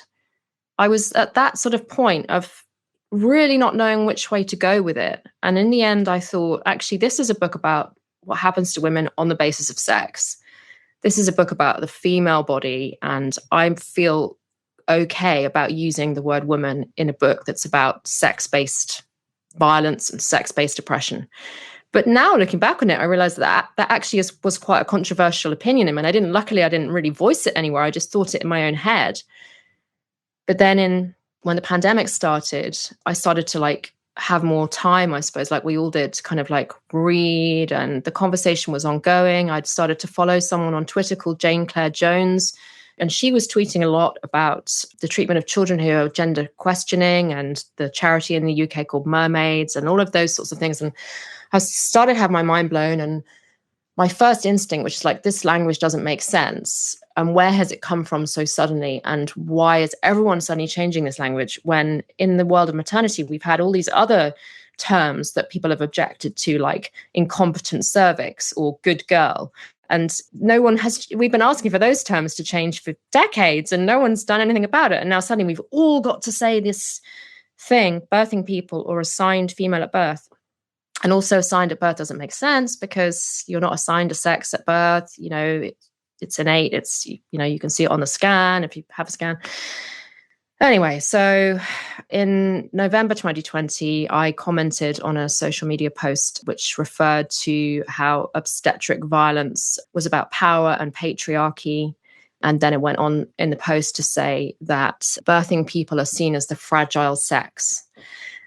I was at that sort of point of really not knowing which way to go with it. And in the end, I thought, actually, this is a book about what happens to women on the basis of sex. This is a book about the female body. And I feel okay about using the word woman in a book that's about sex-based violence and sex-based oppression. But now looking back on it, I realized that actually was quite a controversial opinion. I mean, luckily I didn't really voice it anywhere. I just thought it in my own head. But then when the pandemic started, I started to like have more time, I suppose, like we all did, to kind of like read, and the conversation was ongoing. I'd started to follow someone on Twitter called Jane Claire Jones, and she was tweeting a lot about the treatment of children who are gender questioning and the charity in the UK called Mermaids and all of those sorts of things. And I started to have my mind blown. And my first instinct, which is like, this language doesn't make sense. And where has it come from so suddenly? And why is everyone suddenly changing this language when in the world of maternity, we've had all these other terms that people have objected to, like incompetent cervix or good girl. And we've been asking for those terms to change for decades and no one's done anything about it. And now suddenly we've all got to say this thing, birthing people or assigned female at birth. And also assigned at birth doesn't make sense because you're not assigned a sex at birth. It's innate. You can see it on the scan if you have a scan. Anyway, so in November 2020, I commented on a social media post which referred to how obstetric violence was about power and patriarchy. And then it went on in the post to say that birthing people are seen as the fragile sex.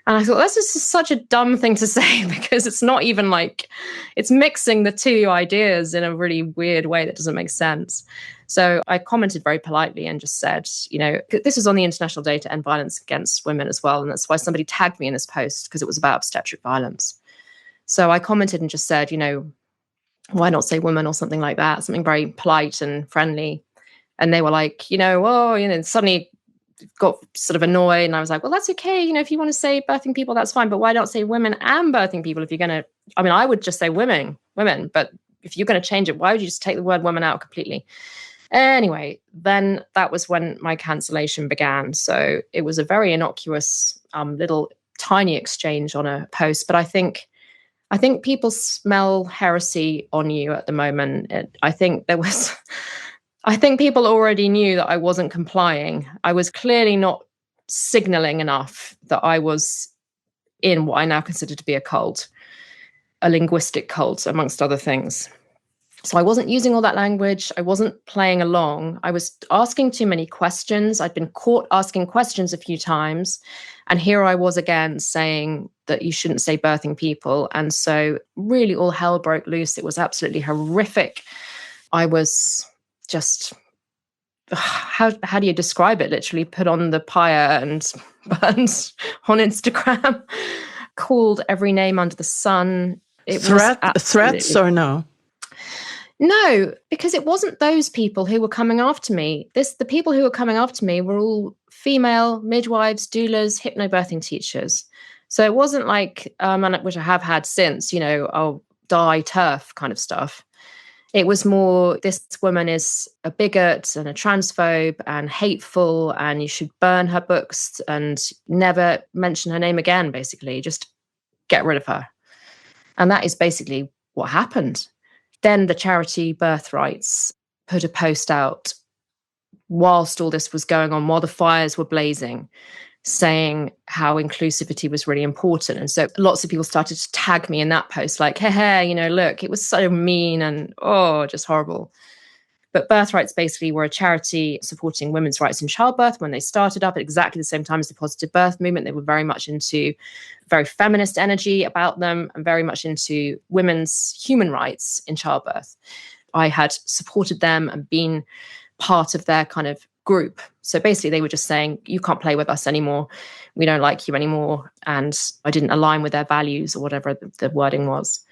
And I thought, that's just such a dumb thing to say, because it's not even like, it's mixing the two ideas in a really weird way that doesn't make sense. So I commented very politely and just said, this was on the International Day to End Violence Against Women as well. And that's why somebody tagged me in this post, because it was about obstetric violence. So I commented and just said, why not say woman or something like that, something very polite and friendly. And they were like, suddenly got sort of annoyed. And I was like, well, that's okay. If you want to say birthing people, that's fine. But why not say women and birthing people if you're going to, I would just say women. But if you're going to change it, why would you just take the word woman out completely? Anyway, then that was when my cancellation began. So it was a very innocuous little tiny exchange on a post. But I think people smell heresy on you at the moment. I think people already knew that I wasn't complying. I was clearly not signaling enough that I was in what I now consider to be a cult, a linguistic cult, amongst other things. So I wasn't using all that language. I wasn't playing along. I was asking too many questions. I'd been caught asking questions a few times. And here I was again saying that you shouldn't say birthing people. And so really all hell broke loose. It was absolutely horrific. I was just, how do you describe it? Literally put on the pyre and burned on Instagram, called every name under the sun. Threats or no? No, because it wasn't those people who were coming after me. The people who were coming after me were all female midwives, doulas, hypnobirthing teachers. So it wasn't like, which I have had since, I'll die turf kind of stuff. It was more, this woman is a bigot and a transphobe and hateful, and you should burn her books and never mention her name again, basically. Just get rid of her. And that is basically what happened. Then the charity Birthrights put a post out whilst all this was going on, while the fires were blazing, saying how inclusivity was really important. And so lots of people started to tag me in that post, like, hey, look, it was so mean and, just horrible. But Birthrights basically were a charity supporting women's rights in childbirth. When they started up at exactly the same time as the positive birth movement, they were very much into very feminist energy about them and very much into women's human rights in childbirth. I had supported them and been part of their kind of group. So basically they were just saying, you can't play with us anymore. We don't like you anymore. And I didn't align with their values or whatever the wording was.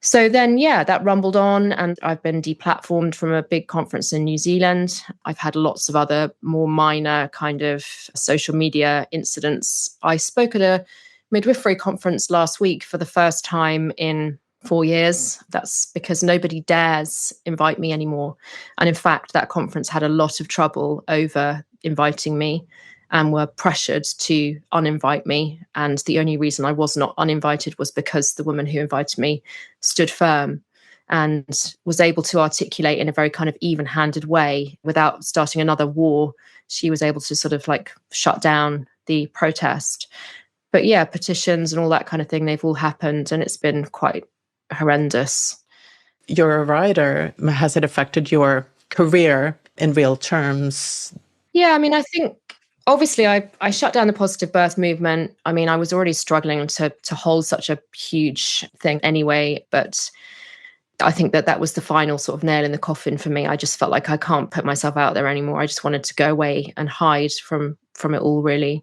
So then, that rumbled on, and I've been deplatformed from a big conference in New Zealand. I've had lots of other more minor kind of social media incidents. I spoke at a midwifery conference last week for the first time in 4 years. That's because nobody dares invite me anymore. And in fact, that conference had a lot of trouble over inviting me and were pressured to uninvite me. And the only reason I was not uninvited was because the woman who invited me stood firm and was able to articulate in a very kind of even-handed way without starting another war. She was able to sort of like shut down the protest. But petitions and all that kind of thing, they've all happened, and it's been quite horrendous. You're a writer. Has it affected your career in real terms? Yeah, I think obviously I shut down the positive birth movement. I was already struggling to hold such a huge thing anyway, but I think that was the final sort of nail in the coffin for me. I just felt like I can't put myself out there anymore. I just wanted to go away and hide from it all, really.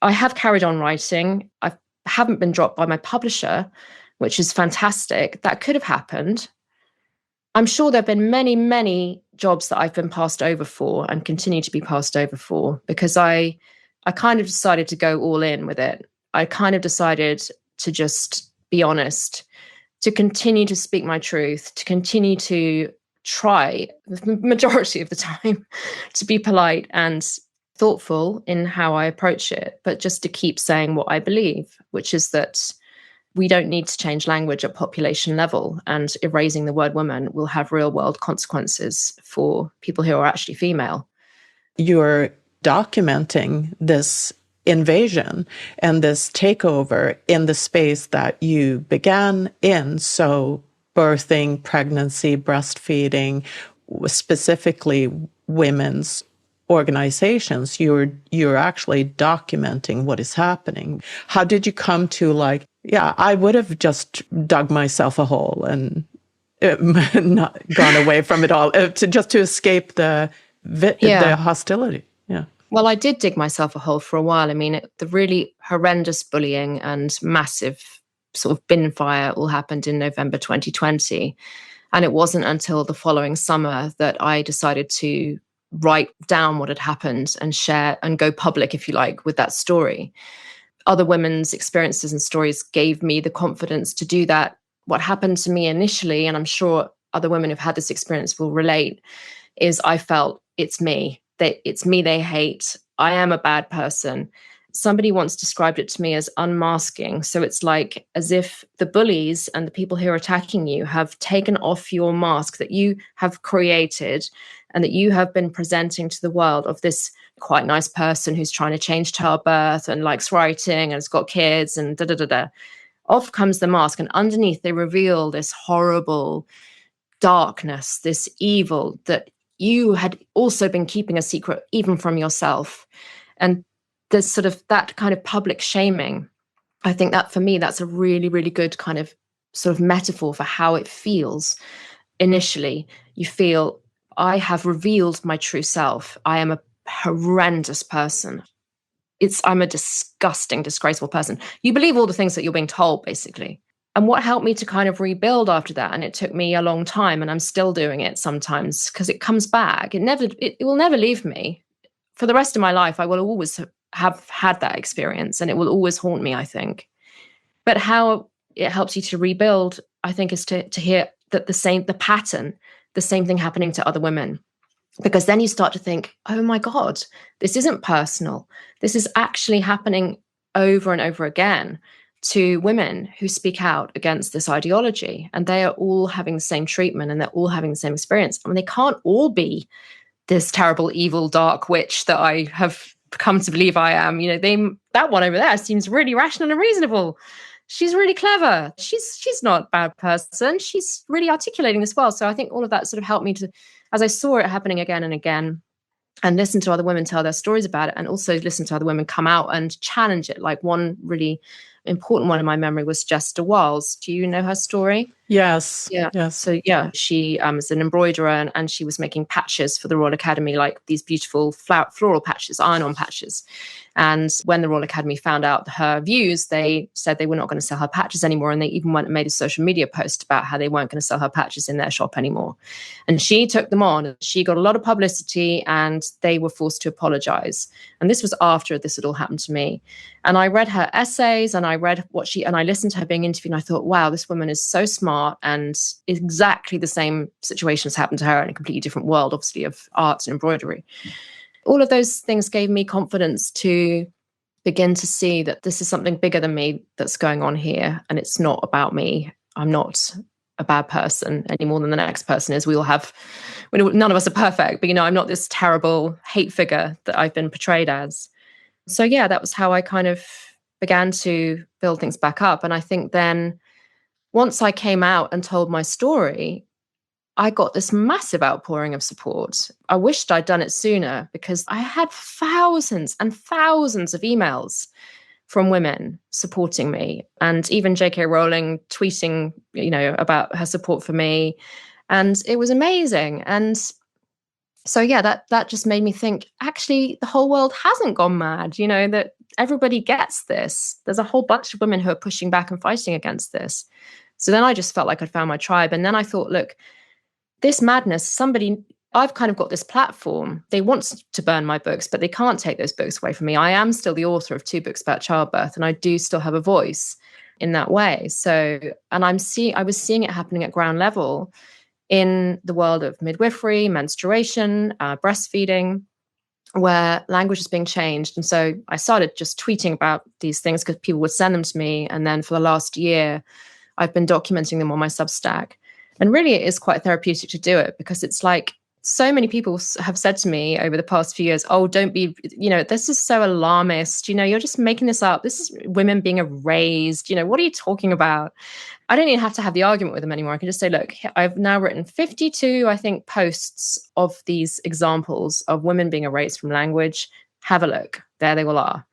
I have carried on writing. I haven't been dropped by my publisher, which is fantastic. That could have happened. I'm sure there have been many, many jobs that I've been passed over for and continue to be passed over for, because I kind of decided to go all in with it. I kind of decided to just be honest, to continue to speak my truth, to continue to try, the majority of the time, to be polite and thoughtful in how I approach it, but just to keep saying what I believe, which is that we don't need to change language at population level, and erasing the word woman will have real world consequences for people who are actually female. You're documenting this invasion and this takeover in the space that you began in. So birthing, pregnancy, breastfeeding, specifically women's organizations, you're actually documenting what is happening. How did you come to yeah, I would have just dug myself a hole and not gone away from it all to escape the hostility. Yeah. Well, I did dig myself a hole for a while. I mean, the really horrendous bullying and massive sort of bin fire all happened in November 2020. And it wasn't until the following summer that I decided to write down what had happened and share and go public, if you like, with that story. Other women's experiences and stories gave me the confidence to do that. What happened to me initially, and I'm sure other women who've had this experience will relate, is I felt it's me. It's me they hate. I am a bad person. Somebody once described it to me as unmasking. So it's like as if the bullies and the people who are attacking you have taken off your mask that you have created and that you have been presenting to the world of this quite nice person who's trying to change childbirth and likes writing and has got kids and da-da-da-da. Off comes the mask, and underneath they reveal this horrible darkness, this evil that you had also been keeping a secret even from yourself. And there's sort of that kind of public shaming. I think that for me, that's a really, really good kind of sort of metaphor for how it feels. Initially, you feel, I have revealed my true self. I am a horrendous person. I'm a disgusting, disgraceful person. You believe all the things that you're being told, basically. And what helped me to kind of rebuild after that, and it took me a long time, and I'm still doing it sometimes because it comes back. It will never leave me. For the rest of my life, I will always have had that experience, and it will always haunt me, I think. But how it helps you to rebuild, I think, is to hear that the same thing happening to other women. Because then you start to think, oh my God, this isn't personal. This is actually happening over and over again to women who speak out against this ideology. And they are all having the same treatment and they're all having the same experience. I mean, they can't all be this terrible, evil, dark witch that I have come to believe I am. You know, that one over there seems really rational and reasonable. She's really clever. She's not a bad person. She's really articulating this well. So I think all of that sort of helped me to, as I saw it happening again and again, and listen to other women tell their stories about it, and also listen to other women come out and challenge it. Like one really important one in my memory was Jessica Wiles. Do you know her story? Yes. Yeah. Yes. So yeah, she is an embroiderer and she was making patches for the Royal Academy, like these beautiful floral patches, iron-on patches. And when the Royal Academy found out her views, they said they were not going to sell her patches anymore. And they even went and made a social media post about how they weren't going to sell her patches in their shop anymore. And she took them on. She got a lot of publicity and they were forced to apologize. And this was after this had all happened to me. And I read her essays and I read and I listened to her being interviewed. And I thought, wow, this woman is so smart, and exactly the same situation has happened to her in a completely different world, obviously, of art and embroidery. All of those things gave me confidence to begin to see that this is something bigger than me that's going on here. And it's not about me. I'm not a bad person any more than the next person is. None of us are perfect, but I'm not this terrible hate figure that I've been portrayed as. So yeah, that was how I kind of began to build things back up. And I think then once I came out and told my story, I got this massive outpouring of support. I wished I'd done it sooner because I had thousands and thousands of emails from women supporting me, and even J.K. Rowling tweeting, about her support for me. And it was amazing. And so, yeah, that just made me think, actually, the whole world hasn't gone mad, that everybody gets this. There's a whole bunch of women who are pushing back and fighting against this. So then I just felt like I'd found my tribe. And then I thought, look, this madness, I've kind of got this platform. They want to burn my books, but they can't take those books away from me. I am still the author of 2 books about childbirth, and I do still have a voice in that way. So, and I was seeing it happening at ground level in the world of midwifery, menstruation, breastfeeding, where language is being changed. And so I started just tweeting about these things because people would send them to me. And then for the last year, I've been documenting them on my Substack. And really, it is quite therapeutic to do it because it's like so many people have said to me over the past few years, oh, don't be, this is so alarmist. You're just making this up. This is women being erased. What are you talking about? I don't even have to have the argument with them anymore. I can just say, look, I've now written 52, I think, posts of these examples of women being erased from language. Have a look. There they all are.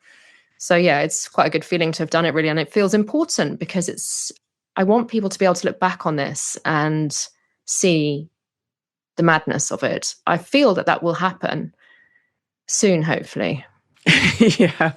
So yeah, it's quite a good feeling to have done it, really. And it feels important because I want people to be able to look back on this and see the madness of it. I feel that will happen soon, hopefully. Yeah,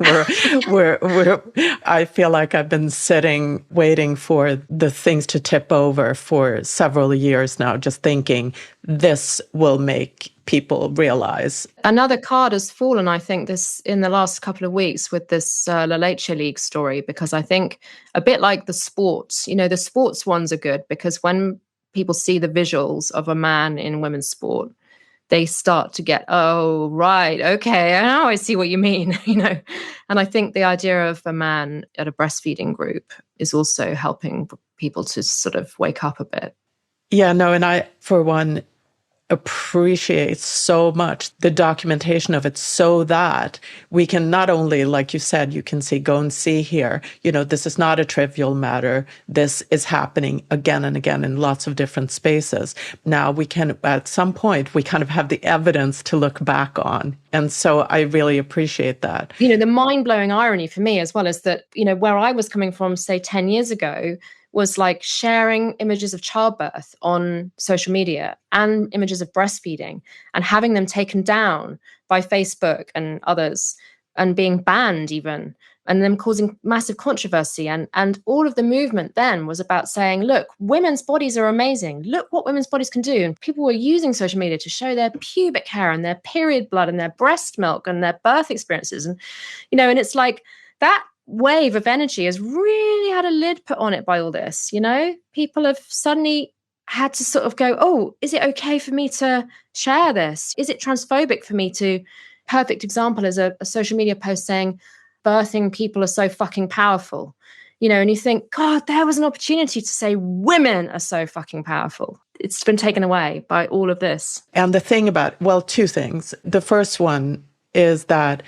I feel like I've been sitting, waiting for the things to tip over for several years now, just thinking this will make people realize. Another card has fallen, I think, this in the last couple of weeks with this La Leche League story, because I think a bit like the sports, the sports ones are good because when people see the visuals of a man in women's sport, they start to get, oh, right, okay, now I see what you mean, And I think the idea of a man at a breastfeeding group is also helping people to sort of wake up a bit. Yeah, no, and I, for one, appreciate so much the documentation of it so that we can not only, like you said, you can see, go and see here, this is not a trivial matter. This is happening again and again in lots of different spaces. Now we can, at some point, we kind of have the evidence to look back on. And so I really appreciate that. The mind-blowing irony for me as well is that, where I was coming from, say, 10 years ago, was like sharing images of childbirth on social media and images of breastfeeding and having them taken down by Facebook and others and being banned even, and them causing massive controversy. And all of the movement then was about saying, look, women's bodies are amazing. Look what women's bodies can do. And people were using social media to show their pubic hair and their period blood and their breast milk and their birth experiences. And, and it's like that wave of energy has really had a lid put on it by all this. People have suddenly had to sort of go, oh, is it okay for me to share this? Is it transphobic for me to? Perfect example is a social media post saying birthing people are so fucking powerful, and you think, God, there was an opportunity to say women are so fucking powerful. It's been taken away by all of this. And the thing about, well, two things. The first one is that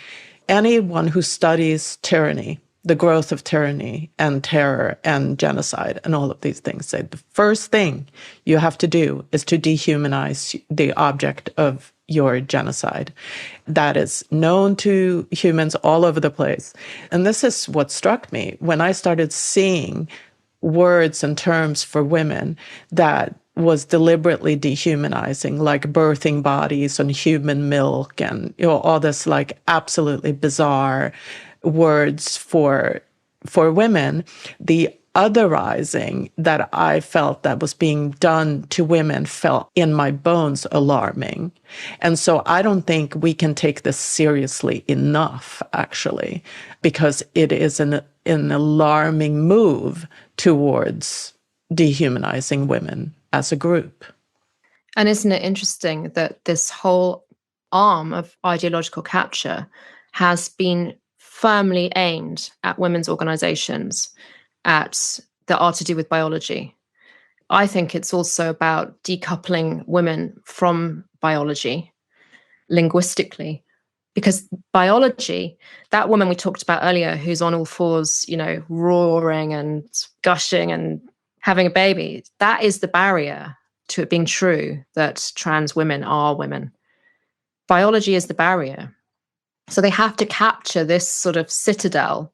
anyone who studies tyranny, the growth of tyranny and terror and genocide and all of these things, say the first thing you have to do is to dehumanize the object of your genocide. That is known to humans all over the place. And this is what struck me when I started seeing words and terms for women that was deliberately dehumanizing, like birthing bodies and human milk and all this like absolutely bizarre words for women. The otherizing that I felt that was being done to women felt in my bones alarming. And so I don't think we can take this seriously enough, actually, because it is an alarming move towards dehumanizing women as a group. And isn't it interesting that this whole arm of ideological capture has been firmly aimed at women's organizations that are to do with biology? I think it's also about decoupling women from biology linguistically, because biology, that woman we talked about earlier who's on all fours, roaring and gushing and having a baby, that is the barrier to it being true that trans women are women. Biology is the barrier. So they have to capture this sort of citadel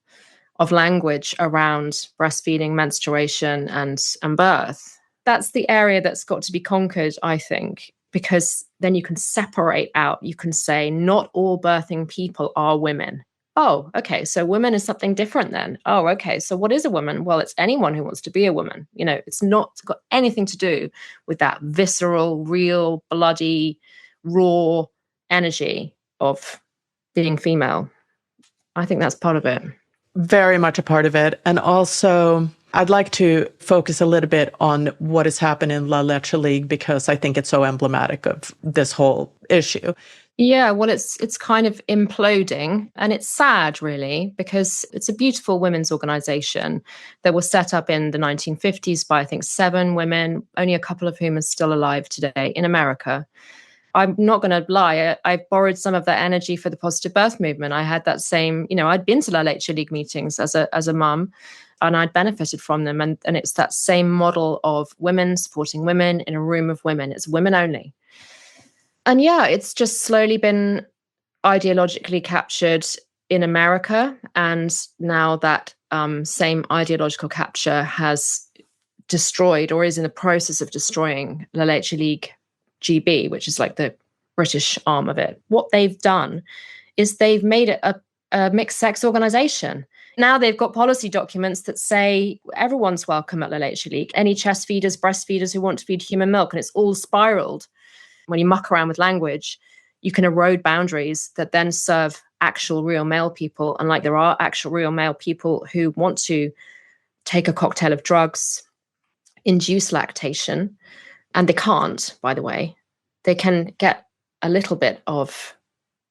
of language around breastfeeding, menstruation, and birth. That's the area that's got to be conquered, I think, because then you can separate out. You can say not all birthing people are women. Oh, okay, so women is something different then. Oh, okay, so what is a woman? Well, it's anyone who wants to be a woman. It's not got anything to do with that visceral, real, bloody, raw energy of being female. I think that's part of it. Very much a part of it. And also, I'd like to focus a little bit on what has happened in La Leche League, because I think it's so emblematic of this whole issue. Yeah, well, it's kind of imploding, and it's sad, really, because it's a beautiful women's organization that was set up in the 1950s by, I think, 7 women, only a couple of whom are still alive today in America. I'm not going to lie, I borrowed some of that energy for the positive birth movement. I had that same, I'd been to La Leche League meetings as a mum, and I'd benefited from them. And it's that same model of women supporting women in a room of women. It's women only. And yeah, it's just slowly been ideologically captured in America. And now that same ideological capture has destroyed or is in the process of destroying La Leche League GB, which is like the British arm of it. What they've done is they've made it a mixed sex organization. Now they've got policy documents that say everyone's welcome at La Leche League, any chest feeders, breastfeeders who want to feed human milk, and it's all spiraled. When you muck around with language, you can erode boundaries that then serve actual real male people. And like there are actual real male people who want to take a cocktail of drugs, induce lactation, and they can't, by the way. They can get a little bit of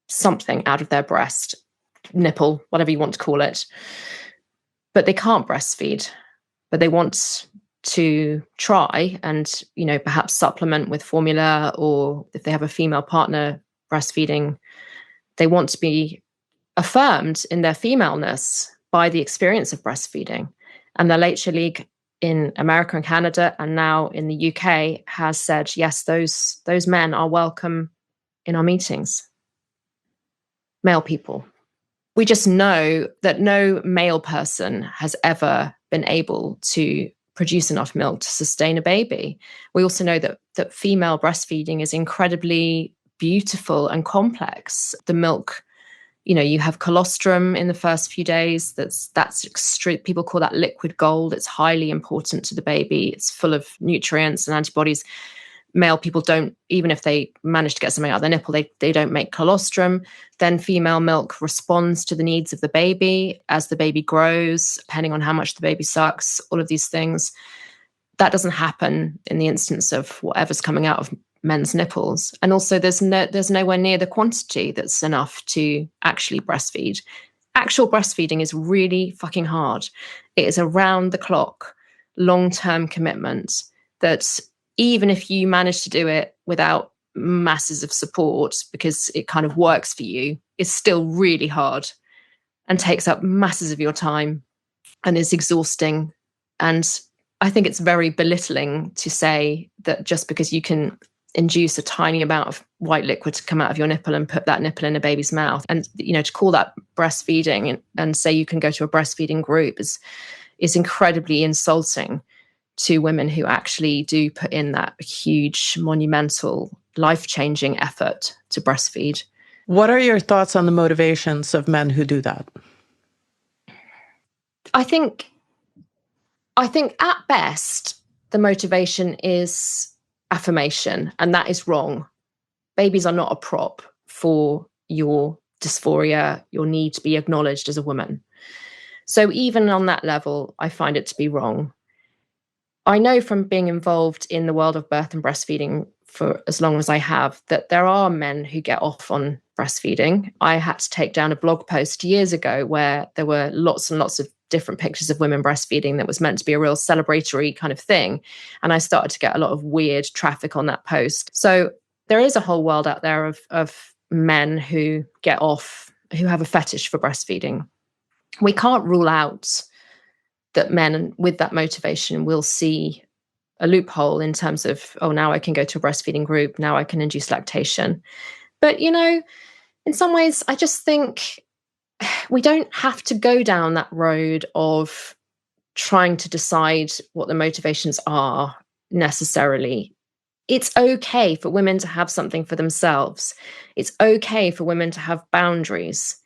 something out of their breast, nipple, whatever you want to call it, but they can't breastfeed. But they want to try and, perhaps supplement with formula, or if they have a female partner breastfeeding, they want to be affirmed in their femaleness by the experience of breastfeeding. And the Leche League in America and Canada, and now in the UK, has said, yes, those men are welcome in our meetings. Male people. We just know that no male person has ever been able to produce enough milk to sustain a baby. We also know that female breastfeeding is incredibly beautiful and complex. The milk, you have colostrum in the first few days. That's extreme. People call that liquid gold. It's highly important to the baby. It's full of nutrients and antibodies. Male people don't, even if they manage to get something out of their nipple, they don't make colostrum. Then female milk responds to the needs of the baby as the baby grows, depending on how much the baby sucks, all of these things. That doesn't happen in the instance of whatever's coming out of men's nipples. And also there's nowhere near the quantity that's enough to actually breastfeed. Actual breastfeeding is really fucking hard. It is around the clock, long-term commitment that even if you manage to do it without masses of support, because it kind of works for you, is still really hard and takes up masses of your time and is exhausting. And I think it's very belittling to say that just because you can induce a tiny amount of white liquid to come out of your nipple and put that nipple in a baby's mouth, and to call that breastfeeding and say you can go to a breastfeeding group is incredibly insulting to women who actually do put in that huge, monumental, life-changing effort to breastfeed. What are your thoughts on the motivations of men who do that? I think at best, the motivation is affirmation, and that is wrong. Babies are not a prop for your dysphoria, your need to be acknowledged as a woman. So even on that level, I find it to be wrong. I know from being involved in the world of birth and breastfeeding for as long as I have that there are men who get off on breastfeeding. I had to take down a blog post years ago where there were lots and lots of different pictures of women breastfeeding that was meant to be a real celebratory kind of thing. And I started to get a lot of weird traffic on that post. So there is a whole world out there of men who get off, who have a fetish for breastfeeding. We can't rule out that men with that motivation will see a loophole in terms of, oh, now I can go to a breastfeeding group, now I can induce lactation. But, in some ways, I just think we don't have to go down that road of trying to decide what the motivations are necessarily. It's okay for women to have something for themselves. It's okay for women to have boundaries.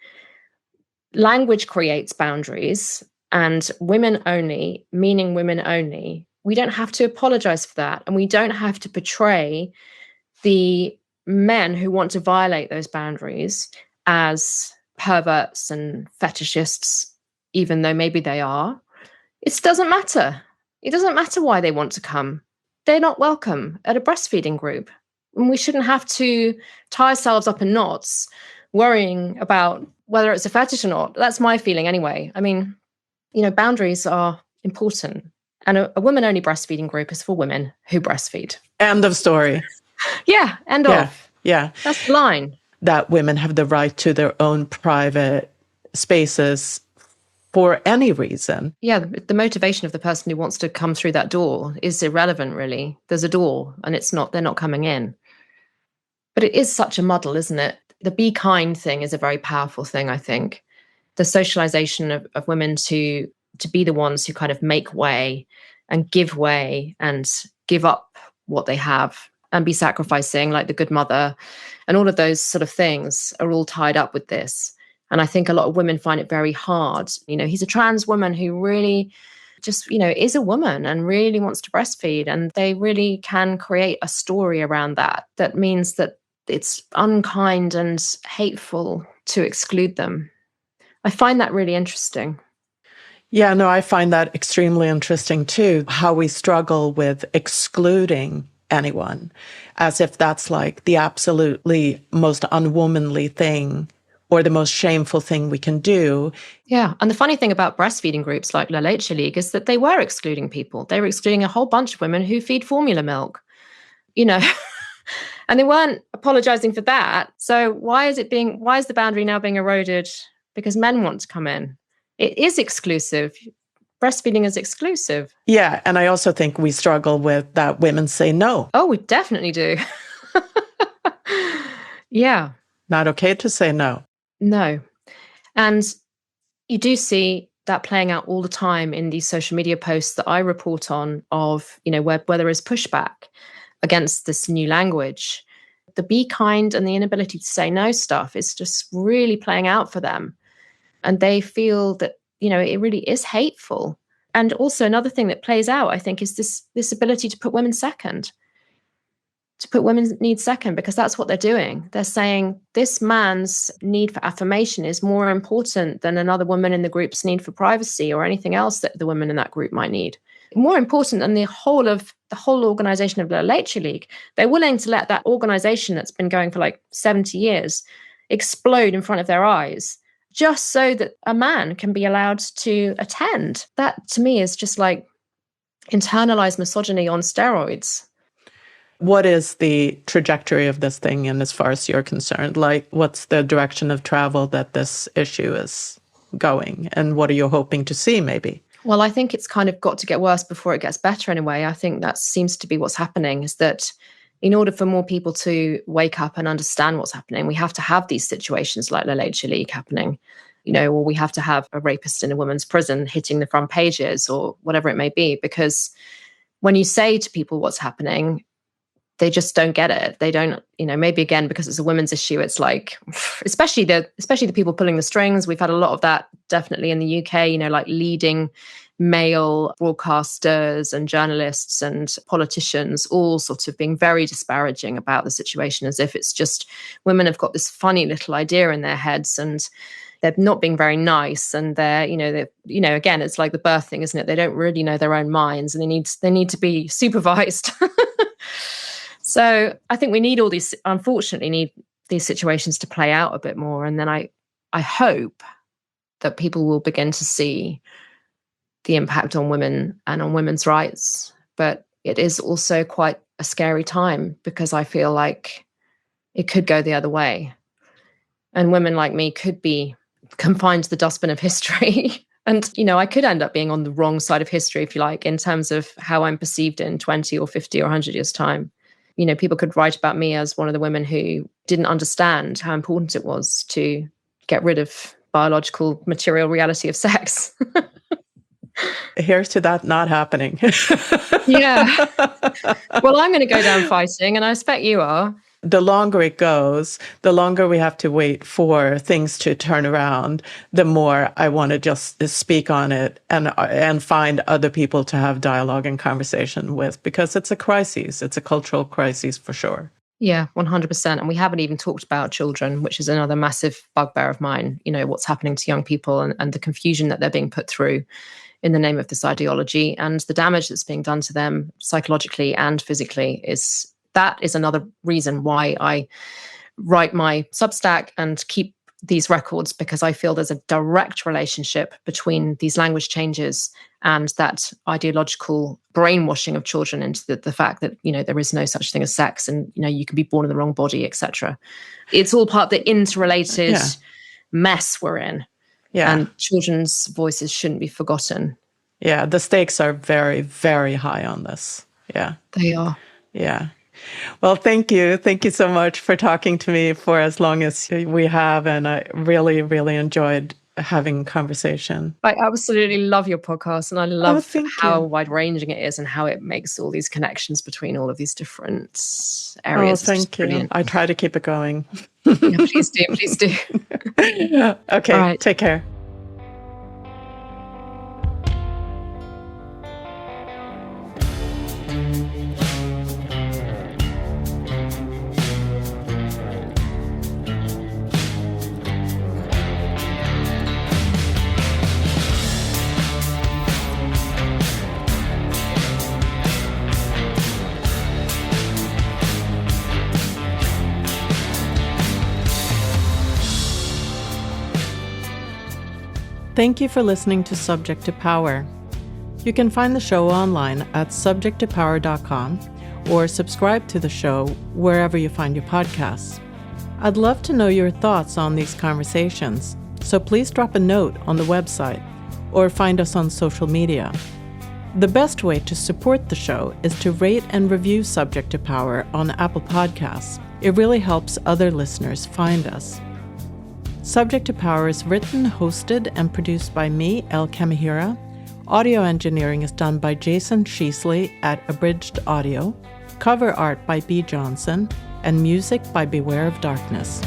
Language creates boundaries. And women only, meaning women only, we don't have to apologize for that. And we don't have to portray the men who want to violate those boundaries as perverts and fetishists, even though maybe they are. It doesn't matter. It doesn't matter why they want to come. They're not welcome at a breastfeeding group. And we shouldn't have to tie ourselves up in knots worrying about whether it's a fetish or not. That's my feeling anyway. I mean, boundaries are important. And a women-only breastfeeding group is for women who breastfeed. End of story. Yeah, end of. Yeah. That's the line. That women have the right to their own private spaces for any reason. Yeah, the motivation of the person who wants to come through that door is irrelevant, really. There's a door and they're not coming in. But it is such a muddle, isn't it? The be kind thing is a very powerful thing, I think. The socialization of women to be the ones who kind of make way and give up what they have and be sacrificing, like the good mother, and all of those sort of things are all tied up with this. And I think a lot of women find it very hard. He's a trans woman who really just, is a woman and really wants to breastfeed. And they really can create a story around that. That means that it's unkind and hateful to exclude them. I find that really interesting. Yeah, no, I find that extremely interesting too, how we struggle with excluding anyone, as if that's like the absolutely most unwomanly thing or the most shameful thing we can do. Yeah. And the funny thing about breastfeeding groups like La Leche League is that they were excluding people. They were excluding a whole bunch of women who feed formula milk, and they weren't apologizing for that. So why is the boundary now being eroded because men want to come in? It is exclusive. Breastfeeding is exclusive. Yeah. And I also think we struggle with that women say no. Oh, we definitely do. Yeah. Not okay to say no. No. And you do see that playing out all the time in these social media posts that I report on of, where there is pushback against this new language. The be kind and the inability to say no stuff is just really playing out for them. And they feel that, it really is hateful. And also another thing that plays out, I think, is this ability to put women second. To put women's needs second, because that's what they're doing. They're saying this man's need for affirmation is more important than another woman in the group's need for privacy or anything else that the women in that group might need. More important than the whole organization of La Leche League. They're willing to let that organization that's been going for like 70 years explode in front of their eyes, just so that a man can be allowed to attend. That to me is just like internalized misogyny on steroids. What is the trajectory of this thing, and as far as you're concerned, like what's the direction of travel that this issue is going, and what are you hoping to see maybe? Well, I think it's kind of got to get worse before it gets better in a way. I think that seems to be what's happening, is that in order for more people to wake up and understand what's happening, we have to have these situations like La Leche League happening, or we have to have a rapist in a women's prison hitting the front pages or whatever it may be. Because when you say to people what's happening, they just don't get it. They don't, maybe again, because it's a women's issue, it's like, especially the people pulling the strings. We've had a lot of that definitely in the UK, like leading male broadcasters and journalists and politicians all sort of being very disparaging about the situation, as if it's just women have got this funny little idea in their heads and they're not being very nice, and they're, again, it's like the birth thing, isn't it? They don't really know their own minds, and they need to be supervised. So I think we need unfortunately need these situations to play out a bit more. And then I hope that people will begin to see the impact on women and on women's rights. But it is also quite a scary time, because I feel like it could go the other way. And women like me could be confined to the dustbin of history. And, I could end up being on the wrong side of history, if you like, in terms of how I'm perceived in 20 or 50 or 100 years' time. People could write about me as one of the women who didn't understand how important it was to get rid of biological material reality of sex. Here's to that not happening. Yeah. Well, I'm going to go down fighting, and I expect you are. The longer it goes, the longer we have to wait for things to turn around, the more I want to just speak on it and find other people to have dialogue and conversation with, because it's a crisis. It's a cultural crisis for sure. Yeah, 100%. And we haven't even talked about children, which is another massive bugbear of mine. What's happening to young people and the confusion that they're being put through in the name of this ideology, and the damage that's being done to them psychologically and physically is another reason why I write my Substack and keep these records because I feel there's a direct relationship between these language changes and that ideological brainwashing of children into the fact that, there is no such thing as sex and, you can be born in the wrong body, etc. It's all part of the interrelated mess we're in. Yeah. And children's voices shouldn't be forgotten. Yeah, the stakes are very, very high on this. Yeah. They are. Yeah. Well, thank you. Thank you so much for talking to me for as long as we have. And I really, really enjoyed having a conversation. I absolutely love your podcast. And I love how you. wide-ranging it is and how it makes all these connections between all of these different areas. Thank you. I try to keep it going. Yeah, please do. Please do. Okay. Right. Take care. Thank you for listening to Subject to Power. You can find the show online at subjecttopower.com or subscribe to the show wherever you find your podcasts. I'd love to know your thoughts on these conversations, so please drop a note on the website or find us on social media. The best way to support the show is to rate and review Subject to Power on Apple Podcasts. It really helps other listeners find us. Subject to Power is written, hosted, and produced by me, El Kamihira. Audio engineering is done by Jason Sheasley at Abridged Audio. Cover art by B. Johnson, and music by Beware of Darkness.